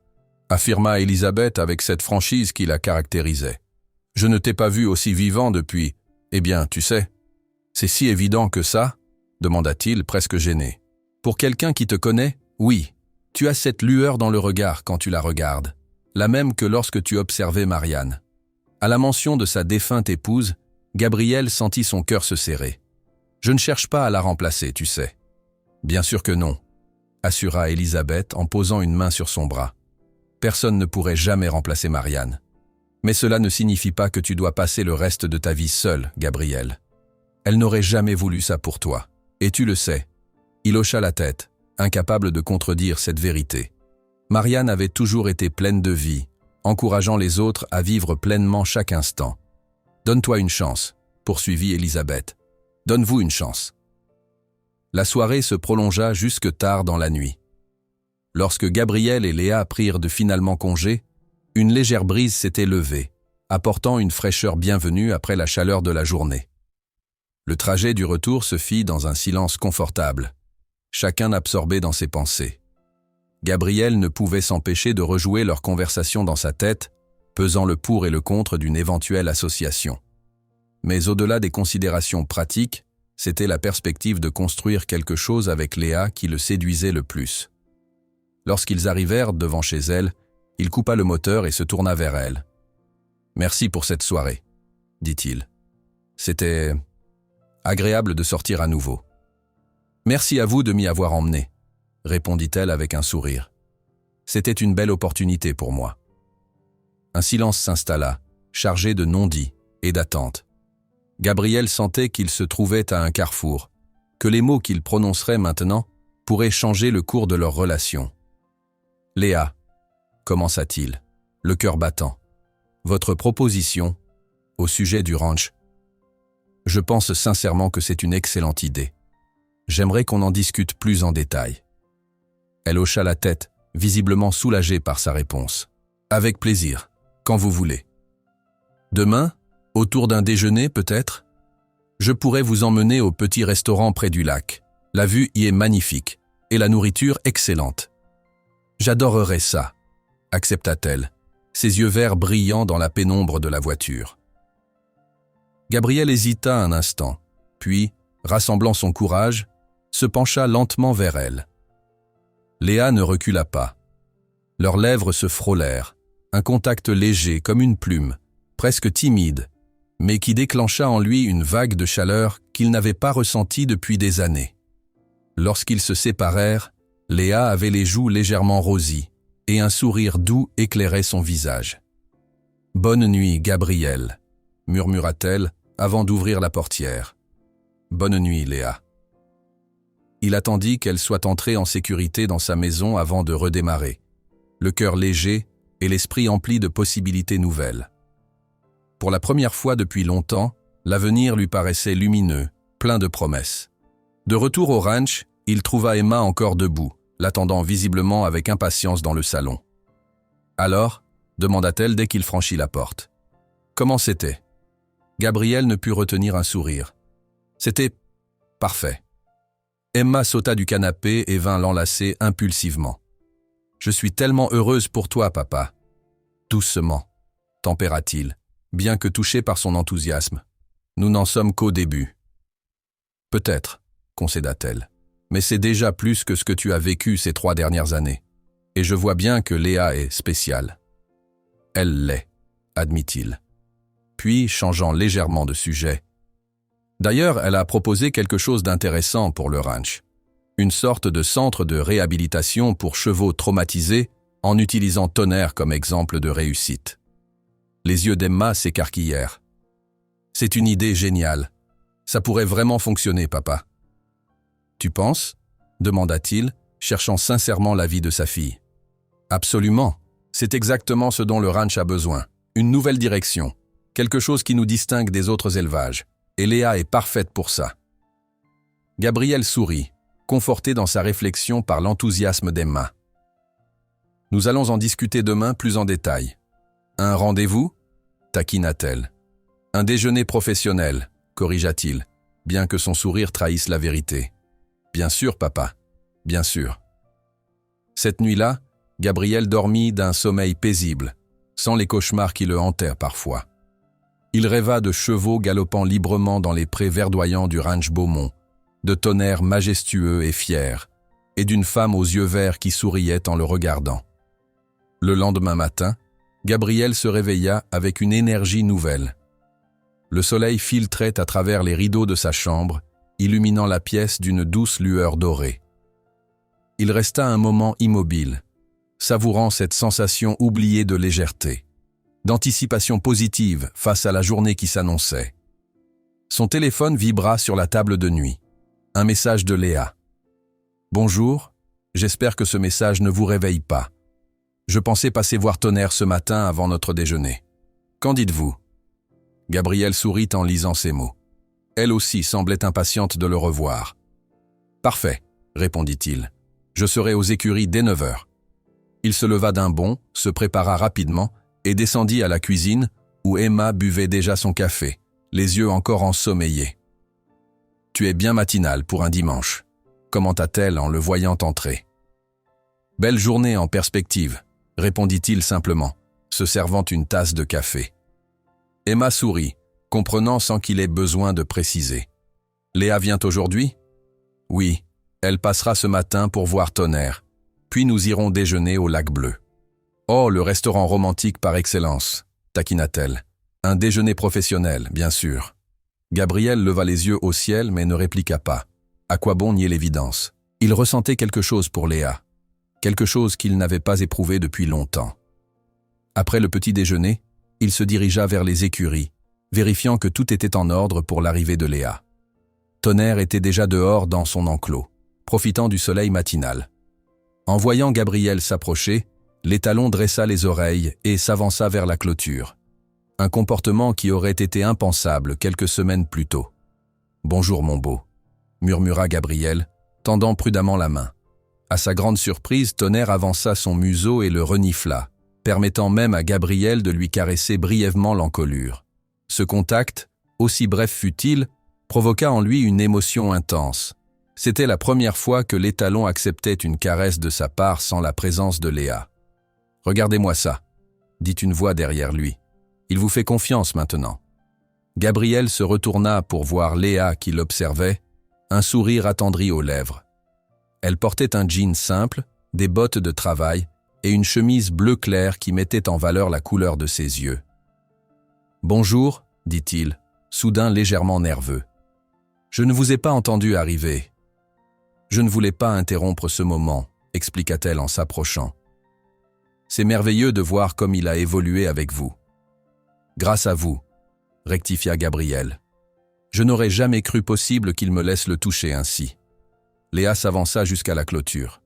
A: affirma Elisabeth avec cette franchise qui la caractérisait. « Je ne t'ai pas vu aussi vivant depuis… Eh bien, tu sais, c'est si évident que ça ?» demanda-t-il presque gêné. « Pour quelqu'un qui te connaît, oui, tu as cette lueur dans le regard quand tu la regardes. La même que lorsque tu observais Marianne. » À la mention de sa défunte épouse, Gabriel sentit son cœur se serrer. « Je ne cherche pas à la remplacer, tu sais. »« Bien sûr que non, » assura Elisabeth en posant une main sur son bras. « Personne ne pourrait jamais remplacer Marianne. Mais cela ne signifie pas que tu dois passer le reste de ta vie seul, Gabriel. Elle n'aurait jamais voulu ça pour toi. Et tu le sais. » Il hocha la tête, incapable de contredire cette vérité. Marianne avait toujours été pleine de vie, encourageant les autres à vivre pleinement chaque instant. « Donne-toi une chance, » poursuivit Elisabeth. « Donne-vous une chance. » La soirée se prolongea jusque tard dans la nuit. Lorsque Gabriel et Léa prirent finalement congé, une légère brise s'était levée, apportant une fraîcheur bienvenue après la chaleur de la journée. Le trajet du retour se fit dans un silence confortable, chacun absorbé dans ses pensées. Gabriel ne pouvait s'empêcher de rejouer leur conversation dans sa tête, pesant le pour et le contre d'une éventuelle association. Mais au-delà des considérations pratiques, c'était la perspective de construire quelque chose avec Léa qui le séduisait le plus. Lorsqu'ils arrivèrent devant chez elle, il coupa le moteur et se tourna vers elle. « Merci pour cette soirée, » dit-il. « C'était agréable de sortir à nouveau. »« Merci à vous de m'y avoir emmené, » répondit-elle avec un sourire. « C'était une belle opportunité pour moi. » Un silence s'installa, chargé de non-dits et d'attentes. Gabriel sentait qu'il se trouvait à un carrefour, que les mots qu'il prononcerait maintenant pourraient changer le cours de leur relation. « Léa, » commença-t-il, le cœur battant, « votre proposition au sujet du ranch, je pense sincèrement que c'est une excellente idée. J'aimerais qu'on en discute plus en détail. » Elle hocha la tête, visiblement soulagée par sa réponse. « Avec plaisir, quand vous voulez. »« Demain, autour d'un déjeuner peut-être ? Je pourrais vous emmener au petit restaurant près du lac. La vue y est magnifique et la nourriture excellente. »« J'adorerais ça, » accepta-t-elle, ses yeux verts brillant dans la pénombre de la voiture. Gabriel hésita un instant, puis, rassemblant son courage, se pencha lentement vers elle. Léa ne recula pas. Leurs lèvres se frôlèrent, un contact léger comme une plume, presque timide, mais qui déclencha en lui une vague de chaleur qu'il n'avait pas ressentie depuis des années. Lorsqu'ils se séparèrent, Léa avait les joues légèrement rosies, et un sourire doux éclairait son visage. « Bonne nuit, Gabriel » murmura-t-elle avant d'ouvrir la portière. « Bonne nuit, Léa. » Il attendit qu'elle soit entrée en sécurité dans sa maison avant de redémarrer, le cœur léger et l'esprit empli de possibilités nouvelles. Pour la première fois depuis longtemps, l'avenir lui paraissait lumineux, plein de promesses. De retour au ranch, il trouva Emma encore debout, l'attendant visiblement avec impatience dans le salon. « Alors ?» demanda-t-elle dès qu'il franchit la porte. « Comment c'était ?» Gabriel ne put retenir un sourire. « C'était parfait. » Emma sauta du canapé et vint l'enlacer impulsivement. « Je suis tellement heureuse pour toi, papa. » Doucement, tempéra-t-il, bien que touché par son enthousiasme. « Nous n'en sommes qu'au début. »« Peut-être, » concéda-t-elle, « mais c'est déjà plus que ce que tu as vécu ces 3 dernières années. Et je vois bien que Léa est spéciale. »« Elle l'est, » admit-il. Puis, changeant légèrement de sujet. « D'ailleurs, elle a proposé quelque chose d'intéressant pour le ranch. Une sorte de centre de réhabilitation pour chevaux traumatisés en utilisant Tonnerre comme exemple de réussite. » Les yeux d'Emma s'écarquillèrent. « C'est une idée géniale. Ça pourrait vraiment fonctionner, papa. »« Tu penses ?» demanda-t-il, cherchant sincèrement l'avis de sa fille. « Absolument. C'est exactement ce dont le ranch a besoin. Une nouvelle direction. Quelque chose qui nous distingue des autres élevages. Et Léa est parfaite pour ça. » Gabriel sourit, conforté dans sa réflexion par l'enthousiasme d'Emma. « Nous allons en discuter demain plus en détail. »« Un rendez-vous » taquina-t-elle. « Un déjeuner professionnel » corrigea-t-il, bien que son sourire trahisse la vérité. « Bien sûr, papa, bien sûr. » Cette nuit-là, Gabriel dormit d'un sommeil paisible, sans les cauchemars qui le hantèrent parfois. Il rêva de chevaux galopant librement dans les prés verdoyants du ranch Beaumont, de Tonnerre majestueux et fier, et d'une femme aux yeux verts qui souriait en le regardant. Le lendemain matin, Gabriel se réveilla avec une énergie nouvelle. Le soleil filtrait à travers les rideaux de sa chambre, illuminant la pièce d'une douce lueur dorée. Il resta un moment immobile, savourant cette sensation oubliée de légèreté, d'anticipation positive face à la journée qui s'annonçait. Son téléphone vibra sur la table de nuit. Un message de Léa. « Bonjour, j'espère que ce message ne vous réveille pas. Je pensais passer voir Tonnerre ce matin avant notre déjeuner. Qu'en dites-vous » Gabriel sourit en lisant ces mots. Elle aussi semblait impatiente de le revoir. « Parfait, » répondit-il. « Je serai aux écuries dès 9 heures. » Il se leva d'un bond, se prépara rapidement et descendit à la cuisine où Emma buvait déjà son café, les yeux encore ensommeillés. « Tu es bien matinale pour un dimanche », commenta-t-elle en le voyant entrer. « Belle journée en perspective », répondit-il simplement, se servant une tasse de café. Emma sourit, comprenant sans qu'il ait besoin de préciser. « Léa vient aujourd'hui ?»« Oui, elle passera ce matin pour voir Tonnerre, puis nous irons déjeuner au Lac Bleu. »« Oh, le restaurant romantique par excellence » taquina-t-elle. « Un déjeuner professionnel, bien sûr. » Gabriel leva les yeux au ciel mais ne répliqua pas. À quoi bon nier l'évidence? Il ressentait quelque chose pour Léa, quelque chose qu'il n'avait pas éprouvé depuis longtemps. Après le petit déjeuner, il se dirigea vers les écuries, vérifiant que tout était en ordre pour l'arrivée de Léa. Tonnerre était déjà dehors dans son enclos, profitant du soleil matinal. En voyant Gabriel s'approcher, l'étalon dressa les oreilles et s'avança vers la clôture. Un comportement qui aurait été impensable quelques semaines plus tôt. « Bonjour mon beau », murmura Gabriel, tendant prudemment la main. À sa grande surprise, Tonnerre avança son museau et le renifla, permettant même à Gabriel de lui caresser brièvement l'encolure. Ce contact, aussi bref fut-il, provoqua en lui une émotion intense. C'était la première fois que l'étalon acceptait une caresse de sa part sans la présence de Léa. « Regardez-moi ça », dit une voix derrière lui. « Il vous fait confiance maintenant. » Gabriel se retourna pour voir Léa qui l'observait, un sourire attendri aux lèvres. Elle portait un jean simple, des bottes de travail et une chemise bleu clair qui mettait en valeur la couleur de ses yeux. « Bonjour », dit-il, soudain légèrement nerveux. « Je ne vous ai pas entendu arriver. »« Je ne voulais pas interrompre ce moment », expliqua-t-elle en s'approchant. « C'est merveilleux de voir comme il a évolué avec vous. »« Grâce à vous », rectifia Gabriel. « Je n'aurais jamais cru possible qu'il me laisse le toucher ainsi. » Léa s'avança jusqu'à la clôture.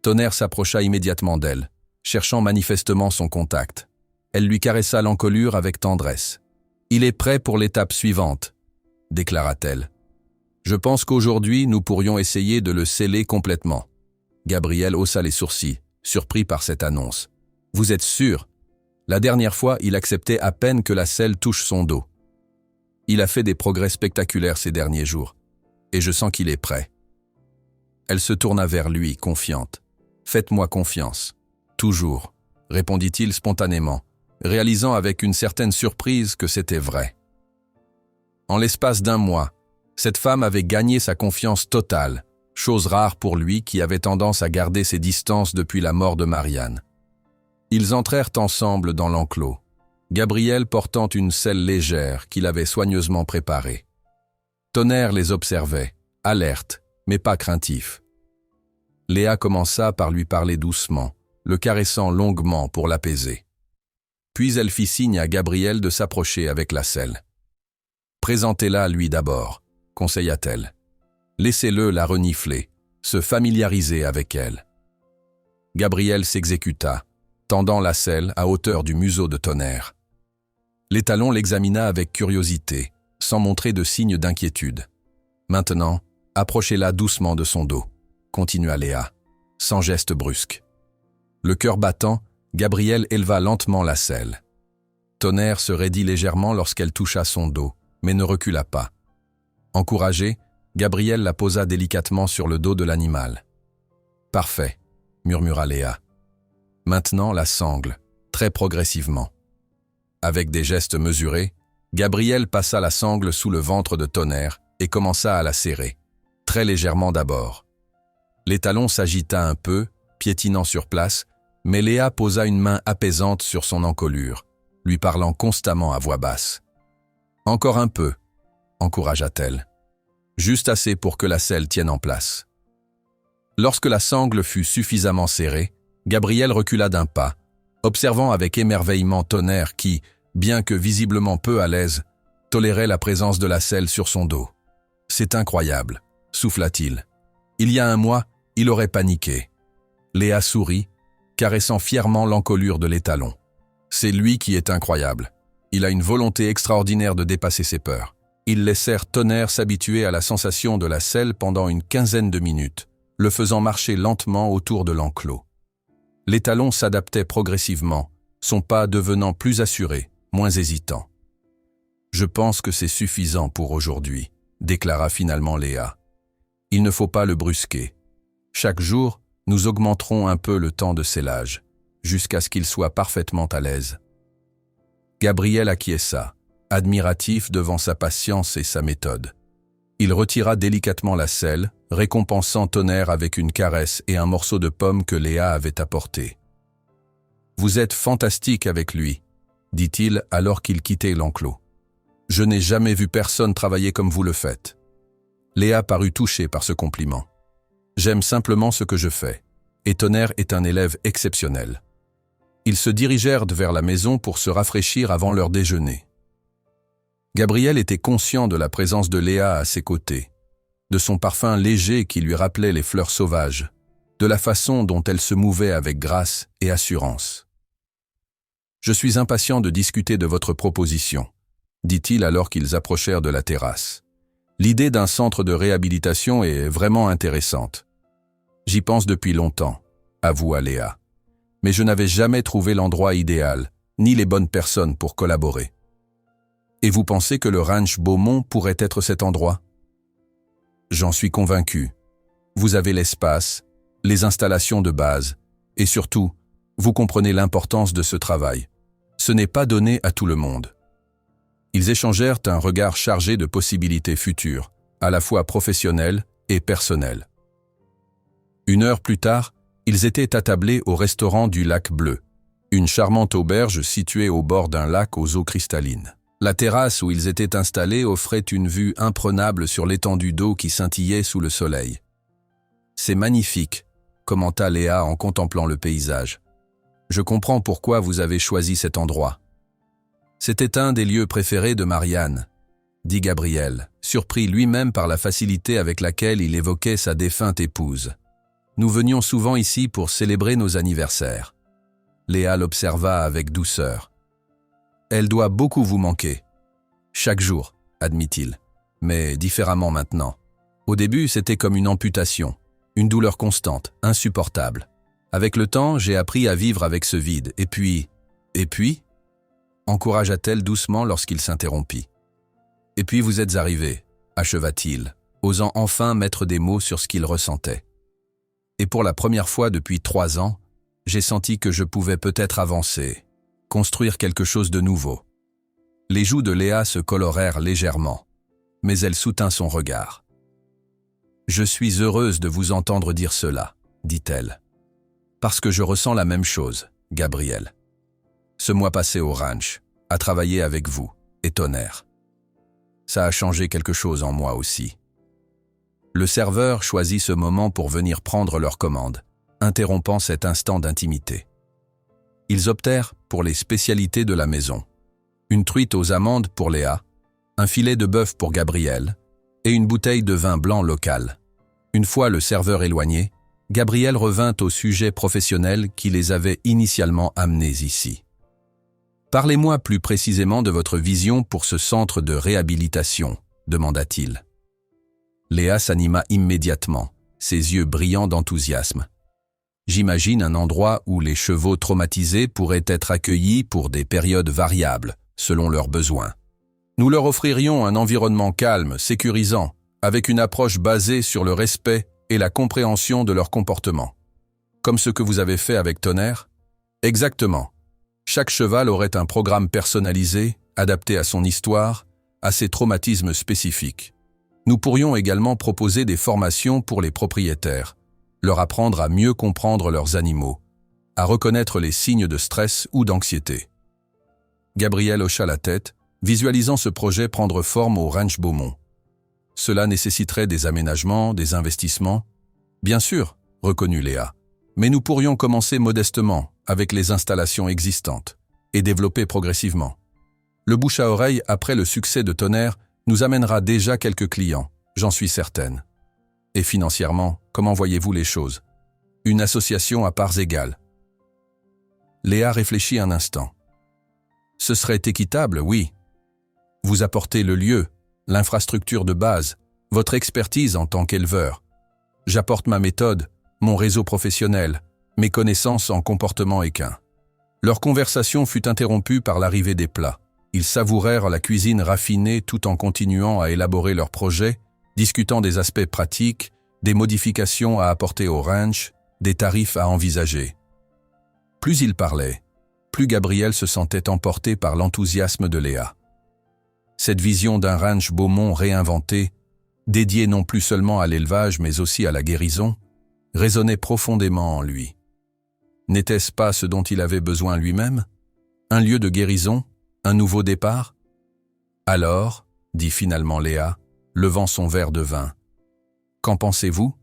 A: Tonnerre s'approcha immédiatement d'elle, cherchant manifestement son contact. Elle lui caressa l'encolure avec tendresse. « Il est prêt pour l'étape suivante », déclara-t-elle. « Je pense qu'aujourd'hui, nous pourrions essayer de le sceller complètement. Gabriel haussa les sourcils, surpris par cette annonce. Vous êtes sûr? La dernière fois, il acceptait à peine que la selle touche son dos. Il a fait des progrès spectaculaires ces derniers jours, et je sens qu'il est prêt. Elle se tourna vers lui, confiante. Faites-moi confiance. Toujours, répondit-il spontanément, réalisant avec une certaine surprise que c'était vrai. En l'espace d'un mois, cette femme avait gagné sa confiance totale, chose rare pour lui qui avait tendance à garder ses distances depuis la mort de Marianne. Ils entrèrent ensemble dans l'enclos, Gabriel portant une selle légère qu'il avait soigneusement préparée. Tonnerre les observait, alerte, mais pas craintif. Léa commença par lui parler doucement, le caressant longuement pour l'apaiser. Puis elle fit signe à Gabriel de s'approcher avec la selle. « Présentez-la lui d'abord », conseilla-t-elle. « Laissez-le la renifler, se familiariser avec elle. » Gabriel s'exécuta, tendant la selle à hauteur du museau de Tonnerre. L'étalon l'examina avec curiosité, sans montrer de signe d'inquiétude. « Maintenant, approchez-la doucement de son dos », continua Léa, sans geste brusque. Le cœur battant, Gabriel éleva lentement la selle. Tonnerre se raidit légèrement lorsqu'elle toucha son dos, mais ne recula pas. Encouragé, Gabriel la posa délicatement sur le dos de l'animal. « Parfait », murmura Léa. Maintenant la sangle, très progressivement. Avec des gestes mesurés, Gabriel passa la sangle sous le ventre de Tonnerre et commença à la serrer, très légèrement d'abord. L'étalon s'agita un peu, piétinant sur place, mais Léa posa une main apaisante sur son encolure, lui parlant constamment à voix basse. « Encore un peu », encouragea-t-elle. Juste assez pour que la selle tienne en place. Lorsque la sangle fut suffisamment serrée, Gabriel recula d'un pas, observant avec émerveillement Tonnerre qui, bien que visiblement peu à l'aise, tolérait la présence de la selle sur son dos. « C'est incroyable », souffla-t-il. « Il y a un mois, il aurait paniqué. » Léa sourit, caressant fièrement l'encolure de l'étalon. « C'est lui qui est incroyable. Il a une volonté extraordinaire de dépasser ses peurs. » Ils laissèrent Tonnerre s'habituer à la sensation de la selle pendant une quinzaine de minutes, le faisant marcher lentement autour de l'enclos. L'étalon s'adaptait progressivement, son pas devenant plus assuré, moins hésitant. « Je pense que c'est suffisant pour aujourd'hui », déclara finalement Léa. « Il ne faut pas le brusquer. Chaque jour, nous augmenterons un peu le temps de sellage, jusqu'à ce qu'il soit parfaitement à l'aise. » Gabriel acquiesça, admiratif devant sa patience et sa méthode. Il retira délicatement la selle, récompensant Tonnerre avec une caresse et un morceau de pomme que Léa avait apporté. « Vous êtes fantastique avec lui », dit-il alors qu'il quittait l'enclos. « Je n'ai jamais vu personne travailler comme vous le faites. » Léa parut touchée par ce compliment. « J'aime simplement ce que je fais, et Tonnerre est un élève exceptionnel. » Ils se dirigèrent vers la maison pour se rafraîchir avant leur déjeuner. Gabriel était conscient de la présence de Léa à ses côtés, de son parfum léger qui lui rappelait les fleurs sauvages, de la façon dont elle se mouvait avec grâce et assurance. « Je suis impatient de discuter de votre proposition », dit-il alors qu'ils approchèrent de la terrasse. « L'idée d'un centre de réhabilitation est vraiment intéressante. J'y pense depuis longtemps, avoua Léa. Mais je n'avais jamais trouvé l'endroit idéal, ni les bonnes personnes pour collaborer. Et vous pensez que le ranch Beaumont pourrait être cet endroit? J'en suis convaincu. Vous avez l'espace, les installations de base, et surtout, vous comprenez l'importance de ce travail. Ce n'est pas donné à tout le monde. » Ils échangèrent un regard chargé de possibilités futures, à la fois professionnelles et personnelles. Une heure plus tard, ils étaient attablés au restaurant du Lac Bleu, une charmante auberge située au bord d'un lac aux eaux cristallines. La terrasse où ils étaient installés offrait une vue imprenable sur l'étendue d'eau qui scintillait sous le soleil. « C'est magnifique », commenta Léa en contemplant le paysage. « Je comprends pourquoi vous avez choisi cet endroit. » « C'était un des lieux préférés de Marianne, » dit Gabriel, surpris lui-même par la facilité avec laquelle il évoquait sa défunte épouse. « Nous venions souvent ici pour célébrer nos anniversaires. » Léa l'observa avec douceur. « Elle doit beaucoup vous manquer. »« Chaque jour, admit-il, mais différemment maintenant. Au début, c'était comme une amputation, une douleur constante, insupportable. Avec le temps, j'ai appris à vivre avec ce vide. Et puis, encouragea-t-elle doucement lorsqu'il s'interrompit. Et puis vous êtes arrivé, acheva-t-il, osant enfin mettre des mots sur ce qu'il ressentait. Et pour la première fois depuis 3 ans, j'ai senti que je pouvais peut-être avancer, construire quelque chose de nouveau. Les joues de Léa se colorèrent légèrement, mais elle soutint son regard. « Je suis heureuse de vous entendre dire cela, » dit-elle. « Parce que je ressens la même chose, Gabriel. Ce mois passé au ranch, à travailler avec vous, et Tonnerre. Ça a changé quelque chose en moi aussi. » Le serveur choisit ce moment pour venir prendre leur commande, interrompant cet instant d'intimité. Ils optèrent pour les spécialités de la maison. Une truite aux amandes pour Léa, un filet de bœuf pour Gabriel et une bouteille de vin blanc local. Une fois le serveur éloigné, Gabriel revint au sujet professionnel qui les avait initialement amenés ici. « Parlez-moi plus précisément de votre vision pour ce centre de réhabilitation », demanda-t-il. Léa s'anima immédiatement, ses yeux brillants d'enthousiasme. « J'imagine un endroit où les chevaux traumatisés pourraient être accueillis pour des périodes variables, selon leurs besoins. Nous leur offririons un environnement calme, sécurisant, avec une approche basée sur le respect et la compréhension de leur comportement. Comme ce que vous avez fait avec Tonnerre ? Exactement. Chaque cheval aurait un programme personnalisé, adapté à son histoire, à ses traumatismes spécifiques. Nous pourrions également proposer des formations pour les propriétaires, leur apprendre à mieux comprendre leurs animaux, à reconnaître les signes de stress ou d'anxiété. » Gabriel hocha la tête, visualisant ce projet prendre forme au Ranch Beaumont. Cela nécessiterait des aménagements, des investissements. Bien sûr, reconnut Léa, mais nous pourrions commencer modestement avec les installations existantes et développer progressivement. Le bouche à oreille après le succès de Tonnerre nous amènera déjà quelques clients, j'en suis certaine. Et financièrement, comment voyez-vous les choses? Une association à parts égales. Léa réfléchit un instant. Ce serait équitable, oui. Vous apportez le lieu, l'infrastructure de base, votre expertise en tant qu'éleveur. J'apporte ma méthode, mon réseau professionnel, mes connaissances en comportement équin. Leur conversation fut interrompue par l'arrivée des plats. Ils savourèrent la cuisine raffinée tout en continuant à élaborer leurs projets, discutant des aspects pratiques, des modifications à apporter au ranch, des tarifs à envisager. Plus ils parlaient, plus Gabriel se sentait emporté par l'enthousiasme de Léa. Cette vision d'un ranch Beaumont réinventé, dédié non plus seulement à l'élevage mais aussi à la guérison, résonnait profondément en lui. N'était-ce pas ce dont il avait besoin lui-même? Un lieu de guérison? Un nouveau départ? Alors, dit finalement Léa, levant son verre de vin, qu'en pensez-vous?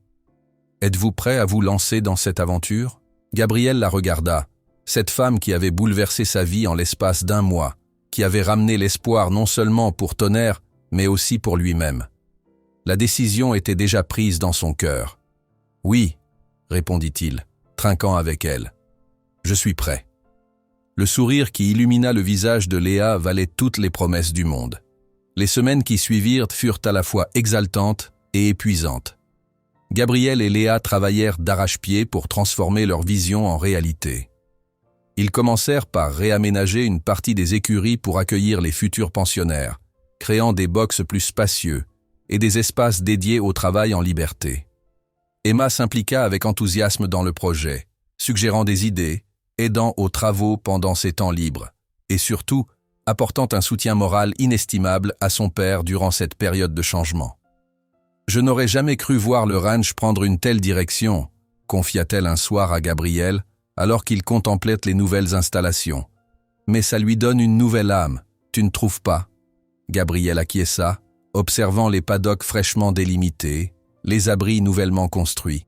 A: Êtes-vous prêt à vous lancer dans cette aventure? Gabriel la regarda, cette femme qui avait bouleversé sa vie en l'espace d'1 mois, qui avait ramené l'espoir non seulement pour Tonnerre, mais aussi pour lui-même. La décision était déjà prise dans son cœur. « Oui, » répondit-il, trinquant avec elle. « Je suis prêt. » Le sourire qui illumina le visage de Léa valait toutes les promesses du monde. Les semaines qui suivirent furent à la fois exaltantes et épuisantes. Gabriel et Léa travaillèrent d'arrache-pied pour transformer leur vision en réalité. Ils commencèrent par réaménager une partie des écuries pour accueillir les futurs pensionnaires, créant des boxes plus spacieux et des espaces dédiés au travail en liberté. Emma s'impliqua avec enthousiasme dans le projet, suggérant des idées, aidant aux travaux pendant ses temps libres, et surtout, apportant un soutien moral inestimable à son père durant cette période de changement. « Je n'aurais jamais cru voir le ranch prendre une telle direction », confia-t-elle un soir à Gabriel, alors qu'il contemplait les nouvelles installations. « Mais ça lui donne une nouvelle âme, tu ne trouves pas ?» Gabriel acquiesça, observant les paddocks fraîchement délimités, les abris nouvellement construits,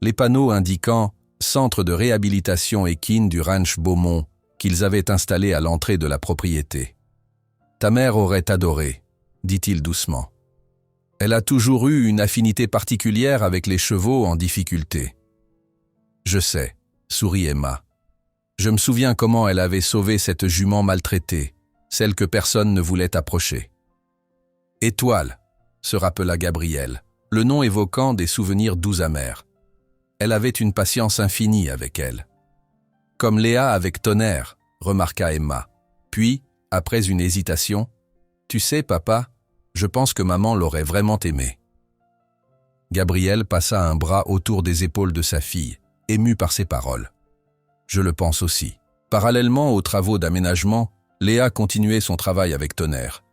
A: les panneaux indiquant « Centre de réhabilitation équine du Ranch Beaumont » qu'ils avaient installé à l'entrée de la propriété. « Ta mère aurait adoré, » dit-il doucement. « Elle a toujours eu une affinité particulière avec les chevaux en difficulté. »« Je sais, » sourit Emma. « Je me souviens comment elle avait sauvé cette jument maltraitée, celle que personne ne voulait approcher. »« Étoile » se rappela Gabriel, le nom évoquant des souvenirs doux amers. Elle avait une patience infinie avec elle. Comme Léa avec Tonnerre, remarqua Emma. Puis, après une hésitation, « Tu sais, papa, je pense que maman l'aurait vraiment aimé. » Gabriel passa un bras autour des épaules de sa fille, ému par ces paroles. « Je le pense aussi. » Parallèlement aux travaux d'aménagement, Léa continuait son travail avec Tonnerre.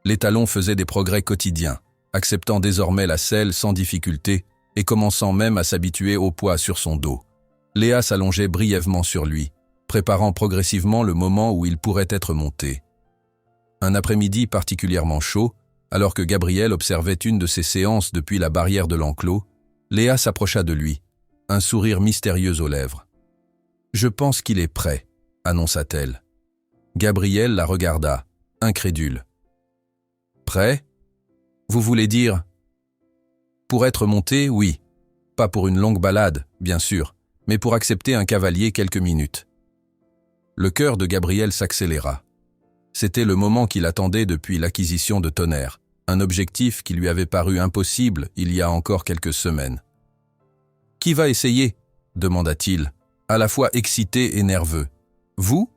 A: L'étalon faisait des progrès quotidiens, acceptant désormais la selle sans difficulté et commençant même à s'habituer au poids sur son dos. Léa s'allongeait brièvement sur lui, préparant progressivement le moment où il pourrait être monté. Un après-midi particulièrement chaud, alors que Gabriel observait une de ses séances depuis la barrière de l'enclos, Léa s'approcha de lui, un sourire mystérieux aux lèvres. « Je pense qu'il est prêt », annonça-t-elle. Gabriel la regarda, incrédule. « Prêt ? Vous voulez dire… » « Pour être monté, oui. Pas pour une longue balade, bien sûr, mais pour accepter un cavalier quelques minutes. » Le cœur de Gabriel s'accéléra. C'était le moment qu'il attendait depuis l'acquisition de Tonnerre, un objectif qui lui avait paru impossible il y a encore quelques semaines. « Qui va essayer ?» demanda-t-il, à la fois excité et nerveux. « Vous ?»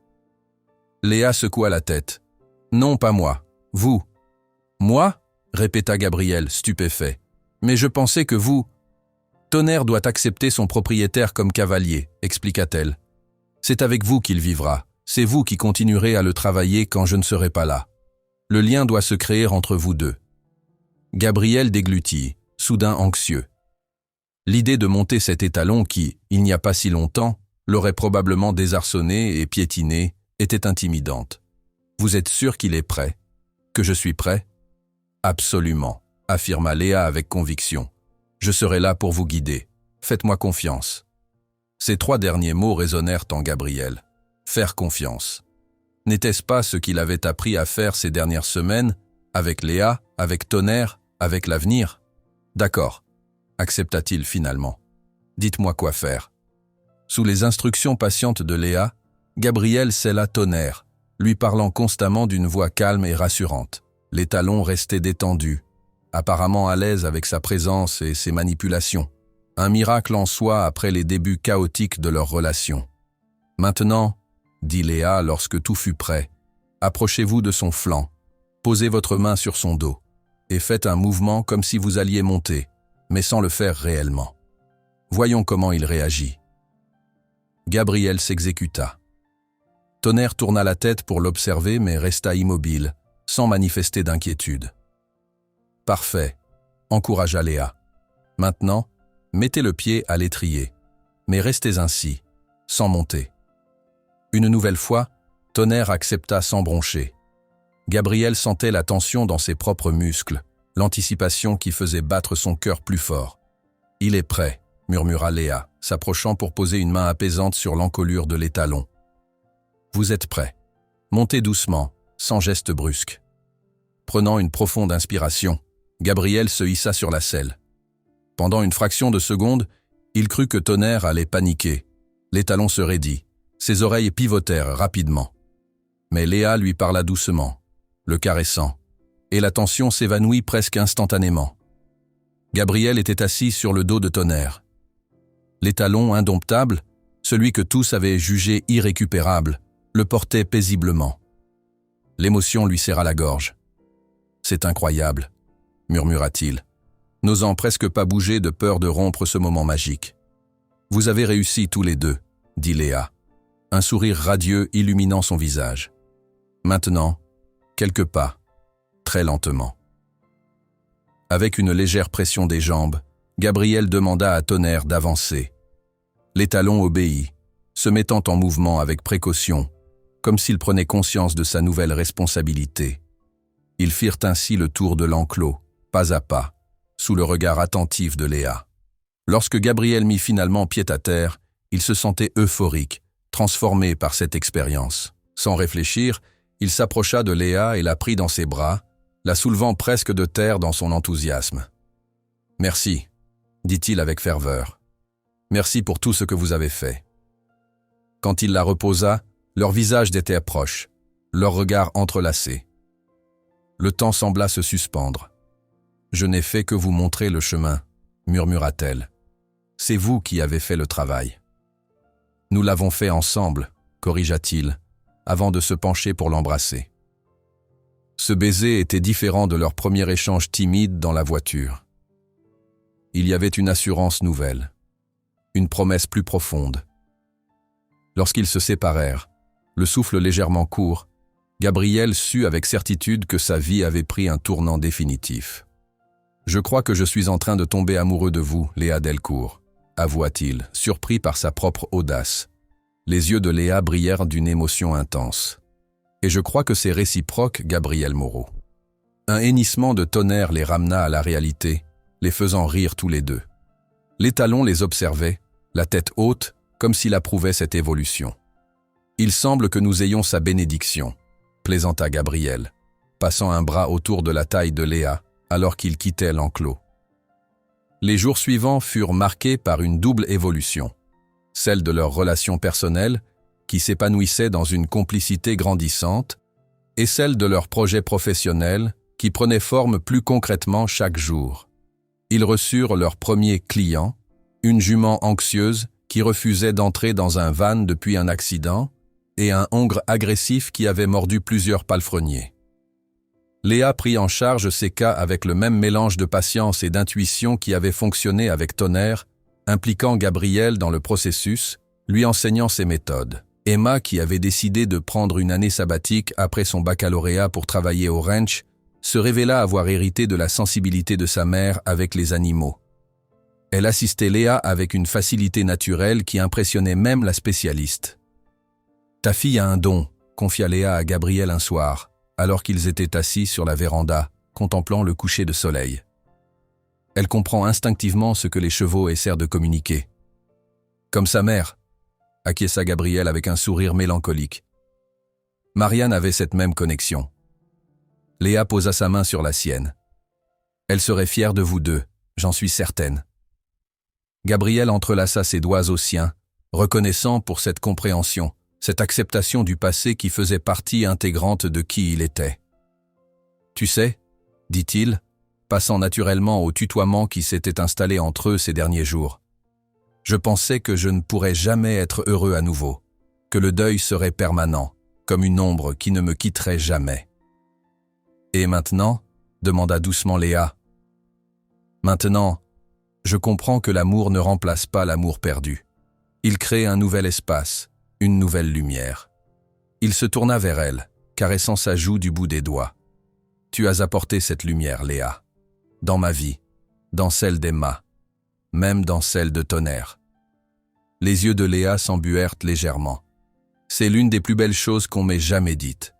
A: Léa secoua la tête. « Non, pas moi. Vous. »« Moi ?» répéta Gabriel, stupéfait. « Mais je pensais que vous… » « Tonnerre doit accepter son propriétaire comme cavalier, expliqua-t-elle. « C'est avec vous qu'il vivra. C'est vous qui continuerez à le travailler quand je ne serai pas là. Le lien doit se créer entre vous deux. » Gabriel déglutit, soudain anxieux. L'idée de monter cet étalon qui, il n'y a pas si longtemps, l'aurait probablement désarçonné et piétiné, était intimidante. « Vous êtes sûr qu'il est prêt ? Que je suis prêt ? » « Absolument, » affirma Léa avec conviction. « Je serai là pour vous guider. Faites-moi confiance. » Ces trois derniers mots résonnèrent en Gabriel. Faire confiance. N'était-ce pas ce qu'il avait appris à faire ces dernières semaines, avec Léa, avec Tonnerre, avec l'avenir ? D'accord, accepta-t-il finalement. Dites-moi quoi faire. Sous les instructions patientes de Léa, Gabriel sella Tonnerre, lui parlant constamment d'une voix calme et rassurante. L'étalon restait détendu, apparemment à l'aise avec sa présence et ses manipulations. Un miracle en soi après les débuts chaotiques de leur relation. « Maintenant, » dit Léa lorsque tout fut prêt, « approchez-vous de son flanc, posez votre main sur son dos et faites un mouvement comme si vous alliez monter, mais sans le faire réellement. Voyons comment il réagit. » Gabriel s'exécuta. Tonnerre tourna la tête pour l'observer mais resta immobile, sans manifester d'inquiétude. « Parfait, » encouragea Léa. « Maintenant, mettez le pied à l'étrier, mais restez ainsi, sans monter. » Une nouvelle fois, Tonnerre accepta sans broncher. Gabriel sentait la tension dans ses propres muscles, l'anticipation qui faisait battre son cœur plus fort. « Il est prêt, » murmura Léa, s'approchant pour poser une main apaisante sur l'encolure de l'étalon. « Vous êtes prêt. Montez doucement, sans geste brusque. » Prenant une profonde inspiration, Gabriel se hissa sur la selle. Pendant une fraction de seconde, il crut que Tonnerre allait paniquer. L'étalon se raidit, ses oreilles pivotèrent rapidement. Mais Léa lui parla doucement, le caressant, et la tension s'évanouit presque instantanément. Gabriel était assis sur le dos de Tonnerre. L'étalon indomptable, celui que tous avaient jugé irrécupérable, le portait paisiblement. L'émotion lui serra la gorge. « C'est incroyable », murmura-t-il, n'osant presque pas bouger de peur de rompre ce moment magique. « Vous avez réussi tous les deux », dit Léa, un sourire radieux illuminant son visage. « Maintenant, quelques pas, très lentement. » Avec une légère pression des jambes, Gabriel demanda à Tonnerre d'avancer. L'étalon obéit, se mettant en mouvement avec précaution, comme s'il prenait conscience de sa nouvelle responsabilité. Ils firent ainsi le tour de l'enclos, pas à pas, sous le regard attentif de Léa. Lorsque Gabriel mit finalement pied à terre, il se sentait euphorique, transformé par cette expérience. Sans réfléchir, il s'approcha de Léa et la prit dans ses bras, la soulevant presque de terre dans son enthousiasme. « Merci », dit-il avec ferveur. « Merci pour tout ce que vous avez fait. » Quand il la reposa, leurs visages étaient proches, leurs regards entrelacés. Le temps sembla se suspendre. Je n'ai fait que vous montrer le chemin, murmura-t-elle. C'est vous qui avez fait le travail. Nous l'avons fait ensemble, corrigea-t-il, avant de se pencher pour l'embrasser. Ce baiser était différent de leur premier échange timide dans la voiture. Il y avait une assurance nouvelle, une promesse plus profonde. Lorsqu'ils se séparèrent, le souffle légèrement court, Gabriel sut avec certitude que sa vie avait pris un tournant définitif. « Je crois que je suis en train de tomber amoureux de vous, Léa Delcourt », avoua-t-il, surpris par sa propre audace. Les yeux de Léa brillèrent d'une émotion intense. « Et je crois que c'est réciproque, Gabriel Moreau. » Un hennissement de tonnerre les ramena à la réalité, les faisant rire tous les deux. L'étalon les observait, la tête haute, comme s'il approuvait cette évolution. « Il semble que nous ayons sa bénédiction », plaisanta Gabriel, passant un bras autour de la taille de Léa alors qu'ils quittaient l'enclos. Les jours suivants furent marqués par une double évolution, celle de leur relation personnelle, qui s'épanouissait dans une complicité grandissante, et celle de leur projet professionnel, qui prenait forme plus concrètement chaque jour. Ils reçurent leur premier client, une jument anxieuse qui refusait d'entrer dans un van depuis un accident, et un hongre agressif qui avait mordu plusieurs palefreniers. Léa prit en charge ces cas avec le même mélange de patience et d'intuition qui avait fonctionné avec Tonnerre, impliquant Gabriel dans le processus, lui enseignant ses méthodes. Emma, qui avait décidé de prendre une année sabbatique après son baccalauréat pour travailler au ranch, se révéla avoir hérité de la sensibilité de sa mère avec les animaux. Elle assistait Léa avec une facilité naturelle qui impressionnait même la spécialiste. « Ta fille a un don », confia Léa à Gabriel un soir, alors qu'ils étaient assis sur la véranda, contemplant le coucher de soleil. « Elle comprend instinctivement ce que les chevaux essaient de communiquer. »« Comme sa mère », acquiesça Gabriel avec un sourire mélancolique. Marianne avait cette même connexion. Léa posa sa main sur la sienne. « Elle serait fière de vous deux, j'en suis certaine. » Gabriel entrelaça ses doigts aux siens, reconnaissant pour cette compréhension, cette acceptation du passé qui faisait partie intégrante de qui il était. « Tu sais, » dit-il, passant naturellement au tutoiement qui s'était installé entre eux ces derniers jours, « je pensais que je ne pourrais jamais être heureux à nouveau, que le deuil serait permanent, comme une ombre qui ne me quitterait jamais. » « Et maintenant ?» demanda doucement Léa. « Maintenant, je comprends que l'amour ne remplace pas l'amour perdu. Il crée un nouvel espace, une nouvelle lumière. » Il se tourna vers elle, caressant sa joue du bout des doigts. « Tu as apporté cette lumière, Léa, dans ma vie, dans celle d'Emma, même dans celle de Tonnerre. » Les yeux de Léa s'embuèrent légèrement. « C'est l'une des plus belles choses qu'on m'ait jamais dites. »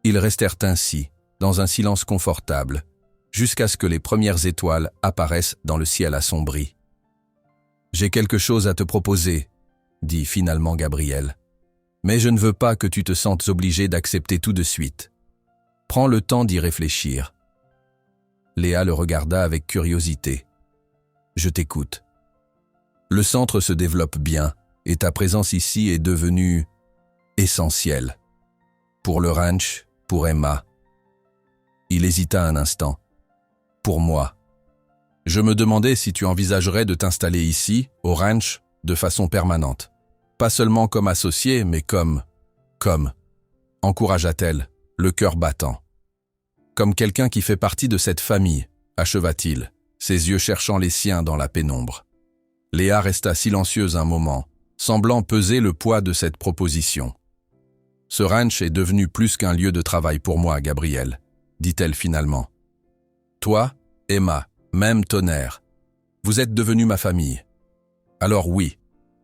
A: Ils restèrent ainsi, dans un silence confortable, jusqu'à ce que les premières étoiles apparaissent dans le ciel assombri. « J'ai quelque chose à te proposer, » dit finalement Gabriel. « Mais je ne veux pas que tu te sentes obligé d'accepter tout de suite. Prends le temps d'y réfléchir. » Léa le regarda avec curiosité. « Je t'écoute. Le centre se développe bien, et ta présence ici est devenue essentielle. Pour le ranch, pour Emma. » Il hésita un instant. « Pour moi. Je me demandais si tu envisagerais de t'installer ici, au ranch, de façon permanente. Pas seulement comme associé, mais comme, encouragea-t-elle, le cœur battant. Comme quelqu'un qui fait partie de cette famille, acheva-t-il, ses yeux cherchant les siens dans la pénombre. Léa resta silencieuse un moment, semblant peser le poids de cette proposition. « Ce ranch est devenu plus qu'un lieu de travail pour moi, Gabriel, » dit-elle finalement. « Toi, Emma, même Tonnerre, vous êtes devenus ma famille. Alors oui,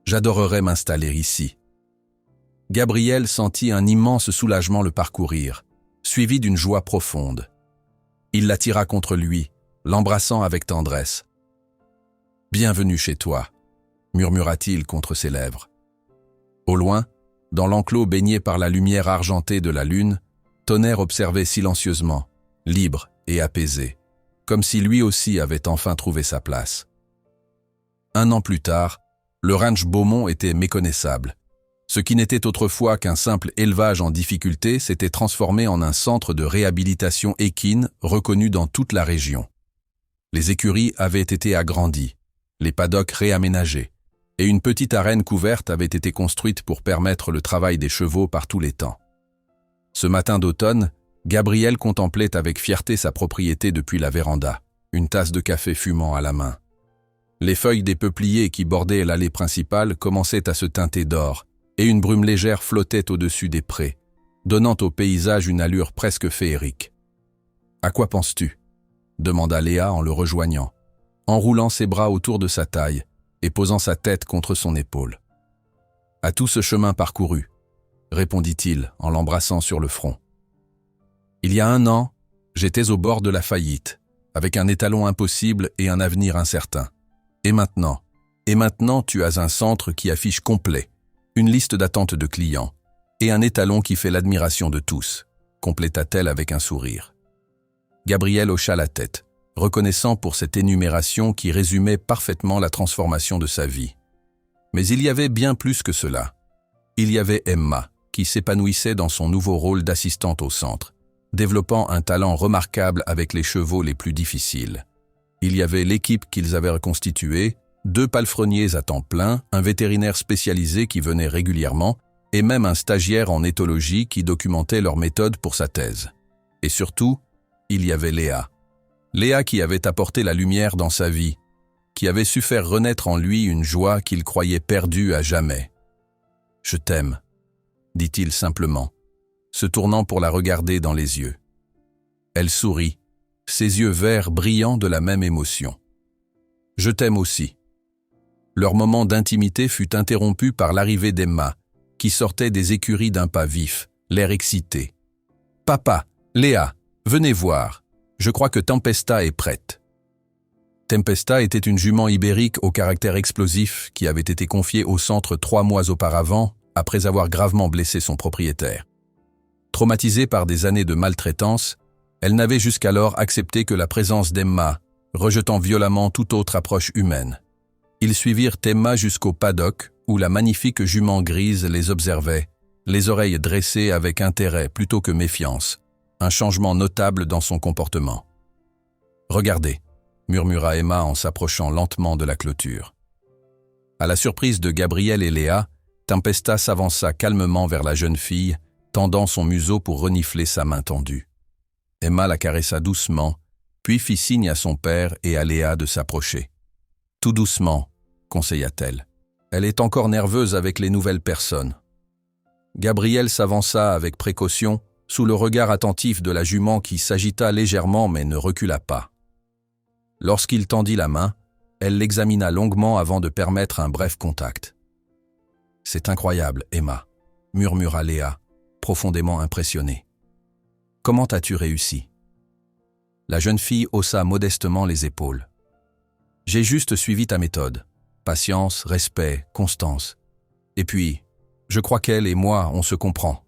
A: j'adorerais m'installer ici. » Gabriel sentit un immense soulagement le parcourir, suivi d'une joie profonde. Il l'attira contre lui, l'embrassant avec tendresse. « Bienvenue chez toi, » murmura-t-il contre ses lèvres. Au loin, dans l'enclos baigné par la lumière argentée de la lune, Tonnerre observait silencieusement, libre et apaisé, comme si lui aussi avait enfin trouvé sa place. Un an plus tard, le ranch Beaumont était méconnaissable. Ce qui n'était autrefois qu'un simple élevage en difficulté s'était transformé en un centre de réhabilitation équine reconnu dans toute la région. Les écuries avaient été agrandies, les paddocks réaménagés, et une petite arène couverte avait été construite pour permettre le travail des chevaux par tous les temps. Ce matin d'automne, Gabriel contemplait avec fierté sa propriété depuis la véranda, une tasse de café fumant à la main. Les feuilles des peupliers qui bordaient l'allée principale commençaient à se teinter d'or, et une brume légère flottait au-dessus des prés, donnant au paysage une allure presque féerique. « À quoi penses-tu » demanda Léa en le rejoignant, enroulant ses bras autour de sa taille et posant sa tête contre son épaule. « À tout ce chemin parcouru » répondit-il en l'embrassant sur le front. « Il y a 1 an, j'étais au bord de la faillite, avec un étalon impossible et un avenir incertain. Et maintenant tu as un centre qui affiche complet, une liste d'attente de clients, et un étalon qui fait l'admiration de tous, compléta-t-elle avec un sourire. Gabriel hocha la tête, reconnaissant pour cette énumération qui résumait parfaitement la transformation de sa vie. Mais il y avait bien plus que cela. Il y avait Emma, qui s'épanouissait dans son nouveau rôle d'assistante au centre, développant un talent remarquable avec les chevaux les plus difficiles. Il y avait l'équipe qu'ils avaient reconstituée, 2 palefreniers à temps plein, un vétérinaire spécialisé qui venait régulièrement, et même un stagiaire en éthologie qui documentait leur méthode pour sa thèse. Et surtout, il y avait Léa. Léa qui avait apporté la lumière dans sa vie, qui avait su faire renaître en lui une joie qu'il croyait perdue à jamais. « Je t'aime », dit-il simplement, se tournant pour la regarder dans les yeux. Elle sourit, ses yeux verts brillant de la même émotion. « Je t'aime aussi ». Leur moment d'intimité fut interrompu par l'arrivée d'Emma, qui sortait des écuries d'un pas vif, l'air excité. « Papa, Léa, venez voir. Je crois que Tempesta est prête. » Tempesta était une jument ibérique au caractère explosif qui avait été confiée au centre 3 mois auparavant, après avoir gravement blessé son propriétaire. Traumatisée par des années de maltraitance, elle n'avait jusqu'alors accepté que la présence d'Emma, rejetant violemment toute autre approche humaine. Ils suivirent Emma jusqu'au paddock, où la magnifique jument grise les observait, les oreilles dressées avec intérêt plutôt que méfiance, un changement notable dans son comportement. « Regardez », murmura Emma en s'approchant lentement de la clôture. À la surprise de Gabriel et Léa, Tempesta s'avança calmement vers la jeune fille, tendant son museau pour renifler sa main tendue. Emma la caressa doucement, puis fit signe à son père et à Léa de s'approcher. « Tout doucement », conseilla-t-elle. « Elle est encore nerveuse avec les nouvelles personnes. » Gabriel s'avança avec précaution, sous le regard attentif de la jument qui s'agita légèrement mais ne recula pas. Lorsqu'il tendit la main, elle l'examina longuement avant de permettre un bref contact. « C'est incroyable, Emma », murmura Léa, profondément impressionnée. « Comment as-tu réussi ?» La jeune fille haussa modestement les épaules. « J'ai juste suivi ta méthode. Patience, respect, constance. Et puis, je crois qu'elle et moi, on se comprend. »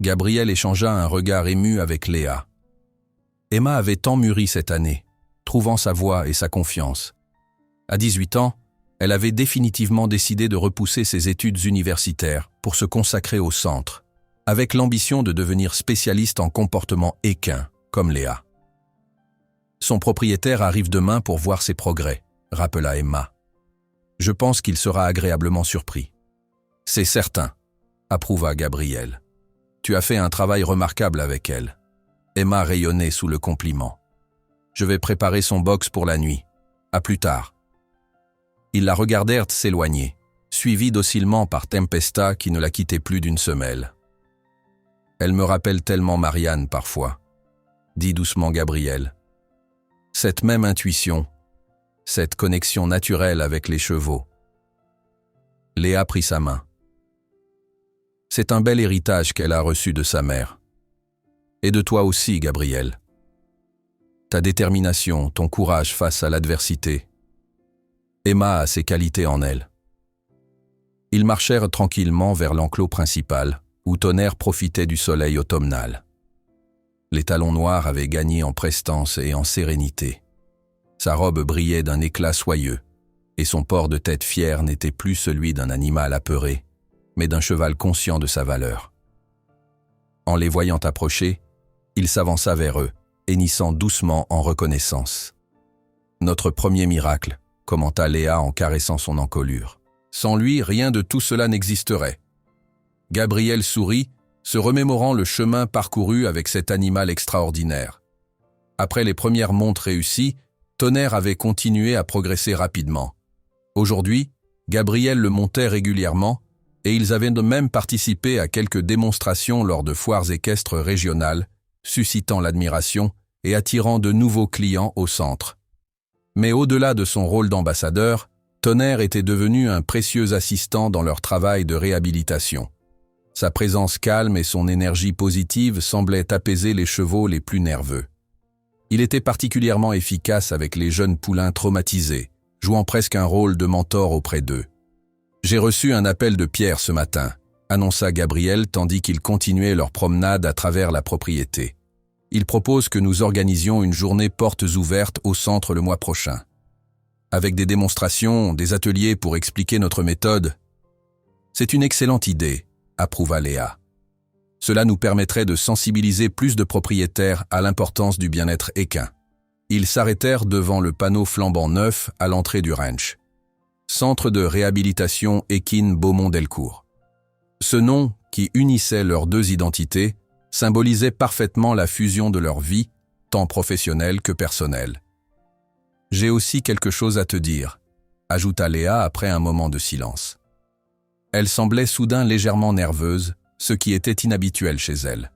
A: Gabriel échangea un regard ému avec Léa. Emma avait tant mûri cette année, trouvant sa voie et sa confiance. À 18 ans, elle avait définitivement décidé de repousser ses études universitaires pour se consacrer au centre, avec l'ambition de devenir spécialiste en comportement équin, comme Léa. Son propriétaire arrive demain pour voir ses progrès, rappela Emma. Je pense qu'il sera agréablement surpris. C'est certain, approuva Gabriel. Tu as fait un travail remarquable avec elle. Emma rayonnait sous le compliment. Je vais préparer son box pour la nuit. À plus tard. Ils la regardèrent s'éloigner, suivis docilement par Tempesta qui ne la quittait plus d'une semelle. Elle me rappelle tellement Marianne parfois, dit doucement Gabriel. Cette même intuition, cette connexion naturelle avec les chevaux. Léa prit sa main. C'est un bel héritage qu'elle a reçu de sa mère. Et de toi aussi, Gabriel. Ta détermination, ton courage face à l'adversité. Emma a ses qualités en elle. Ils marchèrent tranquillement vers l'enclos principal, où Tonnerre profitait du soleil automnal. Les talons noirs avaient gagné en prestance et en sérénité. Sa robe brillait d'un éclat soyeux, et son port de tête fière n'était plus celui d'un animal apeuré, mais d'un cheval conscient de sa valeur. En les voyant approcher, il s'avança vers eux, hennissant doucement en reconnaissance. « Notre premier miracle », commenta Léa en caressant son encolure. « Sans lui, rien de tout cela n'existerait. » Gabriel sourit, se remémorant le chemin parcouru avec cet animal extraordinaire. Après les premières montes réussies, Tonnerre avait continué à progresser rapidement. Aujourd'hui, Gabriel le montait régulièrement et ils avaient même participé à quelques démonstrations lors de foires équestres régionales, suscitant l'admiration et attirant de nouveaux clients au centre. Mais au-delà de son rôle d'ambassadeur, Tonnerre était devenu un précieux assistant dans leur travail de réhabilitation. Sa présence calme et son énergie positive semblaient apaiser les chevaux les plus nerveux. Il était particulièrement efficace avec les jeunes poulains traumatisés, jouant presque un rôle de mentor auprès d'eux. « J'ai reçu un appel de Pierre ce matin », annonça Gabriel tandis qu'ils continuaient leur promenade à travers la propriété. « Il propose que nous organisions une journée portes ouvertes au centre le mois prochain. Avec des démonstrations, des ateliers pour expliquer notre méthode. »« C'est une excellente idée », approuva Léa. « Cela nous permettrait de sensibiliser plus de propriétaires à l'importance du bien-être équin. » Ils s'arrêtèrent devant le panneau flambant neuf à l'entrée du ranch. Centre de réhabilitation équine Beaumont-Delcourt. Ce nom, qui unissait leurs deux identités, symbolisait parfaitement la fusion de leur vie, tant professionnelle que personnelle. « J'ai aussi quelque chose à te dire », ajouta Léa après un moment de silence. Elle semblait soudain légèrement nerveuse, ce qui était inhabituel chez elle.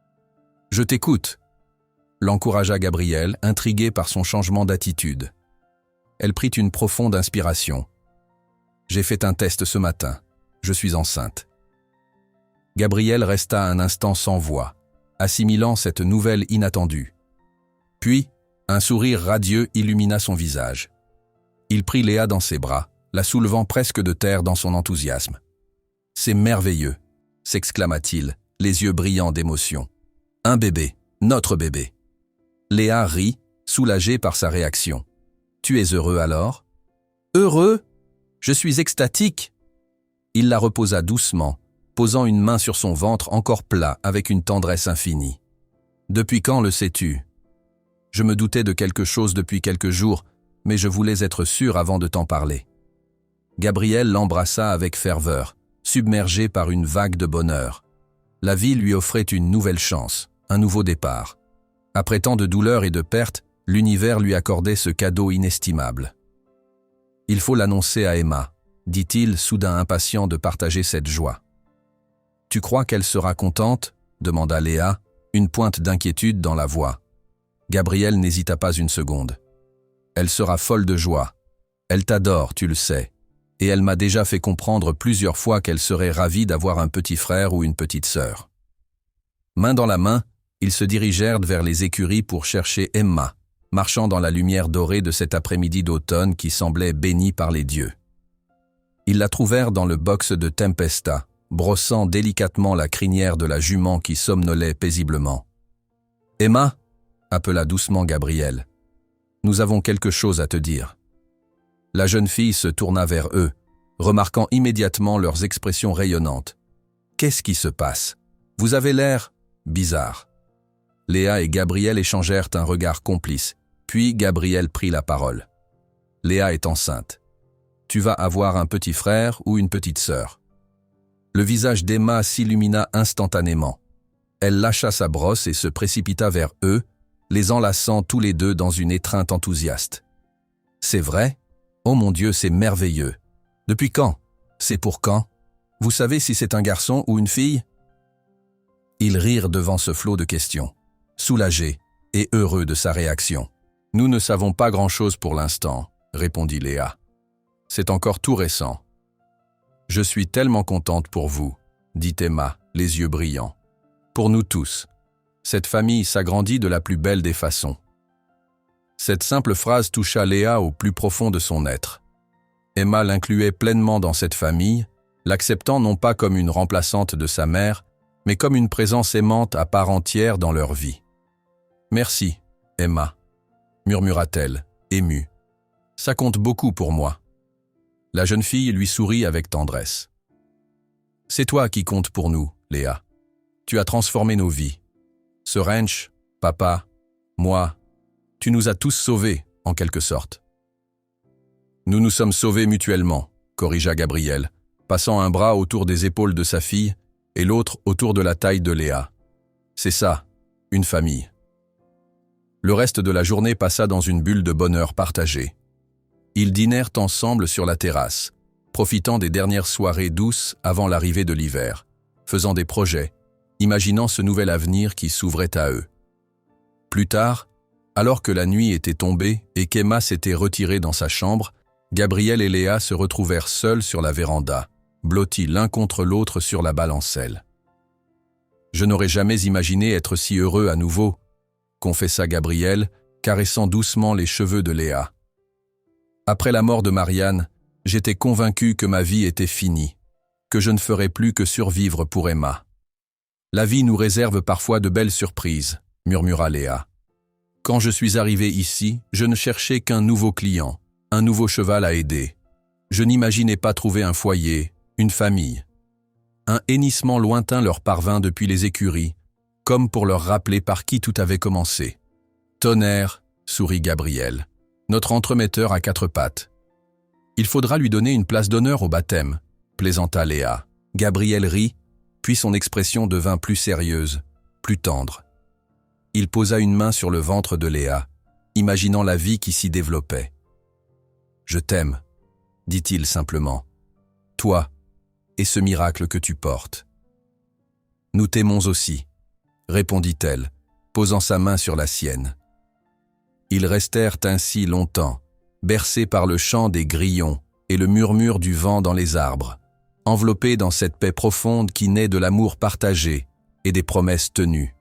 A: « Je t'écoute », l'encouragea Gabriel, intrigué par son changement d'attitude. Elle prit une profonde inspiration. « J'ai fait un test ce matin. Je suis enceinte. » Gabriel resta un instant sans voix, assimilant cette nouvelle inattendue. Puis, un sourire radieux illumina son visage. Il prit Léa dans ses bras, la soulevant presque de terre dans son enthousiasme. « C'est merveilleux !» s'exclama-t-il, les yeux brillants d'émotion. « Un bébé, notre bébé !» Léa rit, soulagée par sa réaction. « Tu es heureux alors ?»« Heureux ? Je suis extatique !» Il la reposa doucement, posant une main sur son ventre encore plat avec une tendresse infinie. « Depuis quand le sais-tu ? Je me doutais de quelque chose depuis quelques jours, mais je voulais être sûr avant de t'en parler. » Gabriel l'embrassa avec ferveur, submergé par une vague de bonheur. La vie lui offrait une nouvelle chance, un nouveau départ. Après tant de douleurs et de pertes, l'univers lui accordait ce cadeau inestimable. « Il faut l'annoncer à Emma », dit-il, soudain impatient de partager cette joie. « Tu crois qu'elle sera contente ?» demanda Léa, une pointe d'inquiétude dans la voix. Gabriel n'hésita pas une seconde. « Elle sera folle de joie. Elle t'adore, tu le sais. Et elle m'a déjà fait comprendre plusieurs fois qu'elle serait ravie d'avoir un petit frère ou une petite sœur. » Main dans la main, ils se dirigèrent vers les écuries pour chercher Emma, marchant dans la lumière dorée de cet après-midi d'automne qui semblait béni par les dieux. Ils la trouvèrent dans le box de Tempesta, brossant délicatement la crinière de la jument qui somnolait paisiblement. « Emma » appela doucement Gabriel. « Nous avons quelque chose à te dire. » La jeune fille se tourna vers eux, remarquant immédiatement leurs expressions rayonnantes. « Qu'est-ce qui se passe ? Vous avez l'air bizarre. » Léa et Gabriel échangèrent un regard complice, puis Gabriel prit la parole. « Léa est enceinte. Tu vas avoir un petit frère ou une petite sœur. » Le visage d'Emma s'illumina instantanément. Elle lâcha sa brosse et se précipita vers eux, les enlaçant tous les deux dans une étreinte enthousiaste. « C'est vrai ? Oh mon Dieu, c'est merveilleux. Depuis quand ? C'est pour quand ? Vous savez si c'est un garçon ou une fille ?» Ils rirent devant ce flot de questions, soulagés et heureux de sa réaction. « Nous ne savons pas grand-chose pour l'instant, » répondit Léa. « C'est encore tout récent. »« Je suis tellement contente pour vous, » dit Emma, les yeux brillants. « Pour nous tous. Cette famille s'agrandit de la plus belle des façons. » Cette simple phrase toucha Léa au plus profond de son être. Emma l'incluait pleinement dans cette famille, l'acceptant non pas comme une remplaçante de sa mère, mais comme une présence aimante à part entière dans leur vie. « Merci, Emma », murmura-t-elle, émue. « Ça compte beaucoup pour moi. » La jeune fille lui sourit avec tendresse. C'est toi qui comptes pour nous, Léa. Tu as transformé nos vies. Ce ranch, papa, moi, tu nous as tous sauvés, en quelque sorte. Nous nous sommes sauvés mutuellement, corrigea Gabriel, passant un bras autour des épaules de sa fille et l'autre autour de la taille de Léa. C'est ça, une famille. Le reste de la journée passa dans une bulle de bonheur partagé. Ils dînèrent ensemble sur la terrasse, profitant des dernières soirées douces avant l'arrivée de l'hiver, faisant des projets, imaginant ce nouvel avenir qui s'ouvrait à eux. Plus tard, alors que la nuit était tombée et qu'Emma s'était retirée dans sa chambre, Gabriel et Léa se retrouvèrent seuls sur la véranda, blottis l'un contre l'autre sur la balancelle. « Je n'aurais jamais imaginé être si heureux à nouveau », confessa Gabriel, caressant doucement les cheveux de Léa. « Après la mort de Marianne, j'étais convaincu que ma vie était finie, que je ne ferais plus que survivre pour Emma. La vie nous réserve parfois de belles surprises, murmura Léa. Quand je suis arrivé ici, je ne cherchais qu'un nouveau client, un nouveau cheval à aider. Je n'imaginais pas trouver un foyer, une famille. Un hennissement lointain leur parvint depuis les écuries, comme pour leur rappeler par qui tout avait commencé. Tonnerre, sourit Gabriel, notre entremetteur à 4 pattes. Il faudra lui donner une place d'honneur au baptême, plaisanta Léa. Gabriel rit, puis son expression devint plus sérieuse, plus tendre. Il posa une main sur le ventre de Léa, imaginant la vie qui s'y développait. « Je t'aime, dit-il simplement. Toi et ce miracle que tu portes. »« Nous t'aimons aussi, » répondit-elle, posant sa main sur la sienne. Ils restèrent ainsi longtemps, bercés par le chant des grillons et le murmure du vent dans les arbres, enveloppés dans cette paix profonde qui naît de l'amour partagé et des promesses tenues.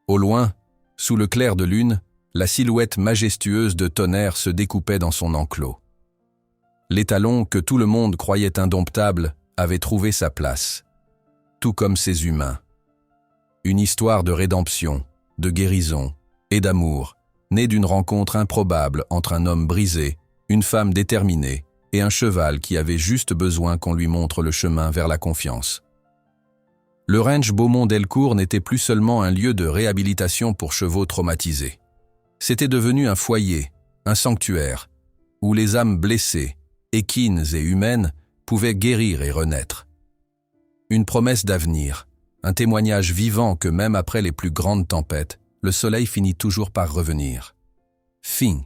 A: Au loin, sous le clair de lune, la silhouette majestueuse de Tonnerre se découpait dans son enclos. L'étalon que tout le monde croyait indomptable avait trouvé sa place, tout comme ses humains. Une histoire de rédemption, de guérison et d'amour, née d'une rencontre improbable entre un homme brisé, une femme déterminée et un cheval qui avait juste besoin qu'on lui montre le chemin vers la confiance. Le ranch Beaumont-Delcourt n'était plus seulement un lieu de réhabilitation pour chevaux traumatisés. C'était devenu un foyer, un sanctuaire, où les âmes blessées, équines et humaines, pouvaient guérir et renaître. Une promesse d'avenir, un témoignage vivant que même après les plus grandes tempêtes, le soleil finit toujours par revenir. Fin.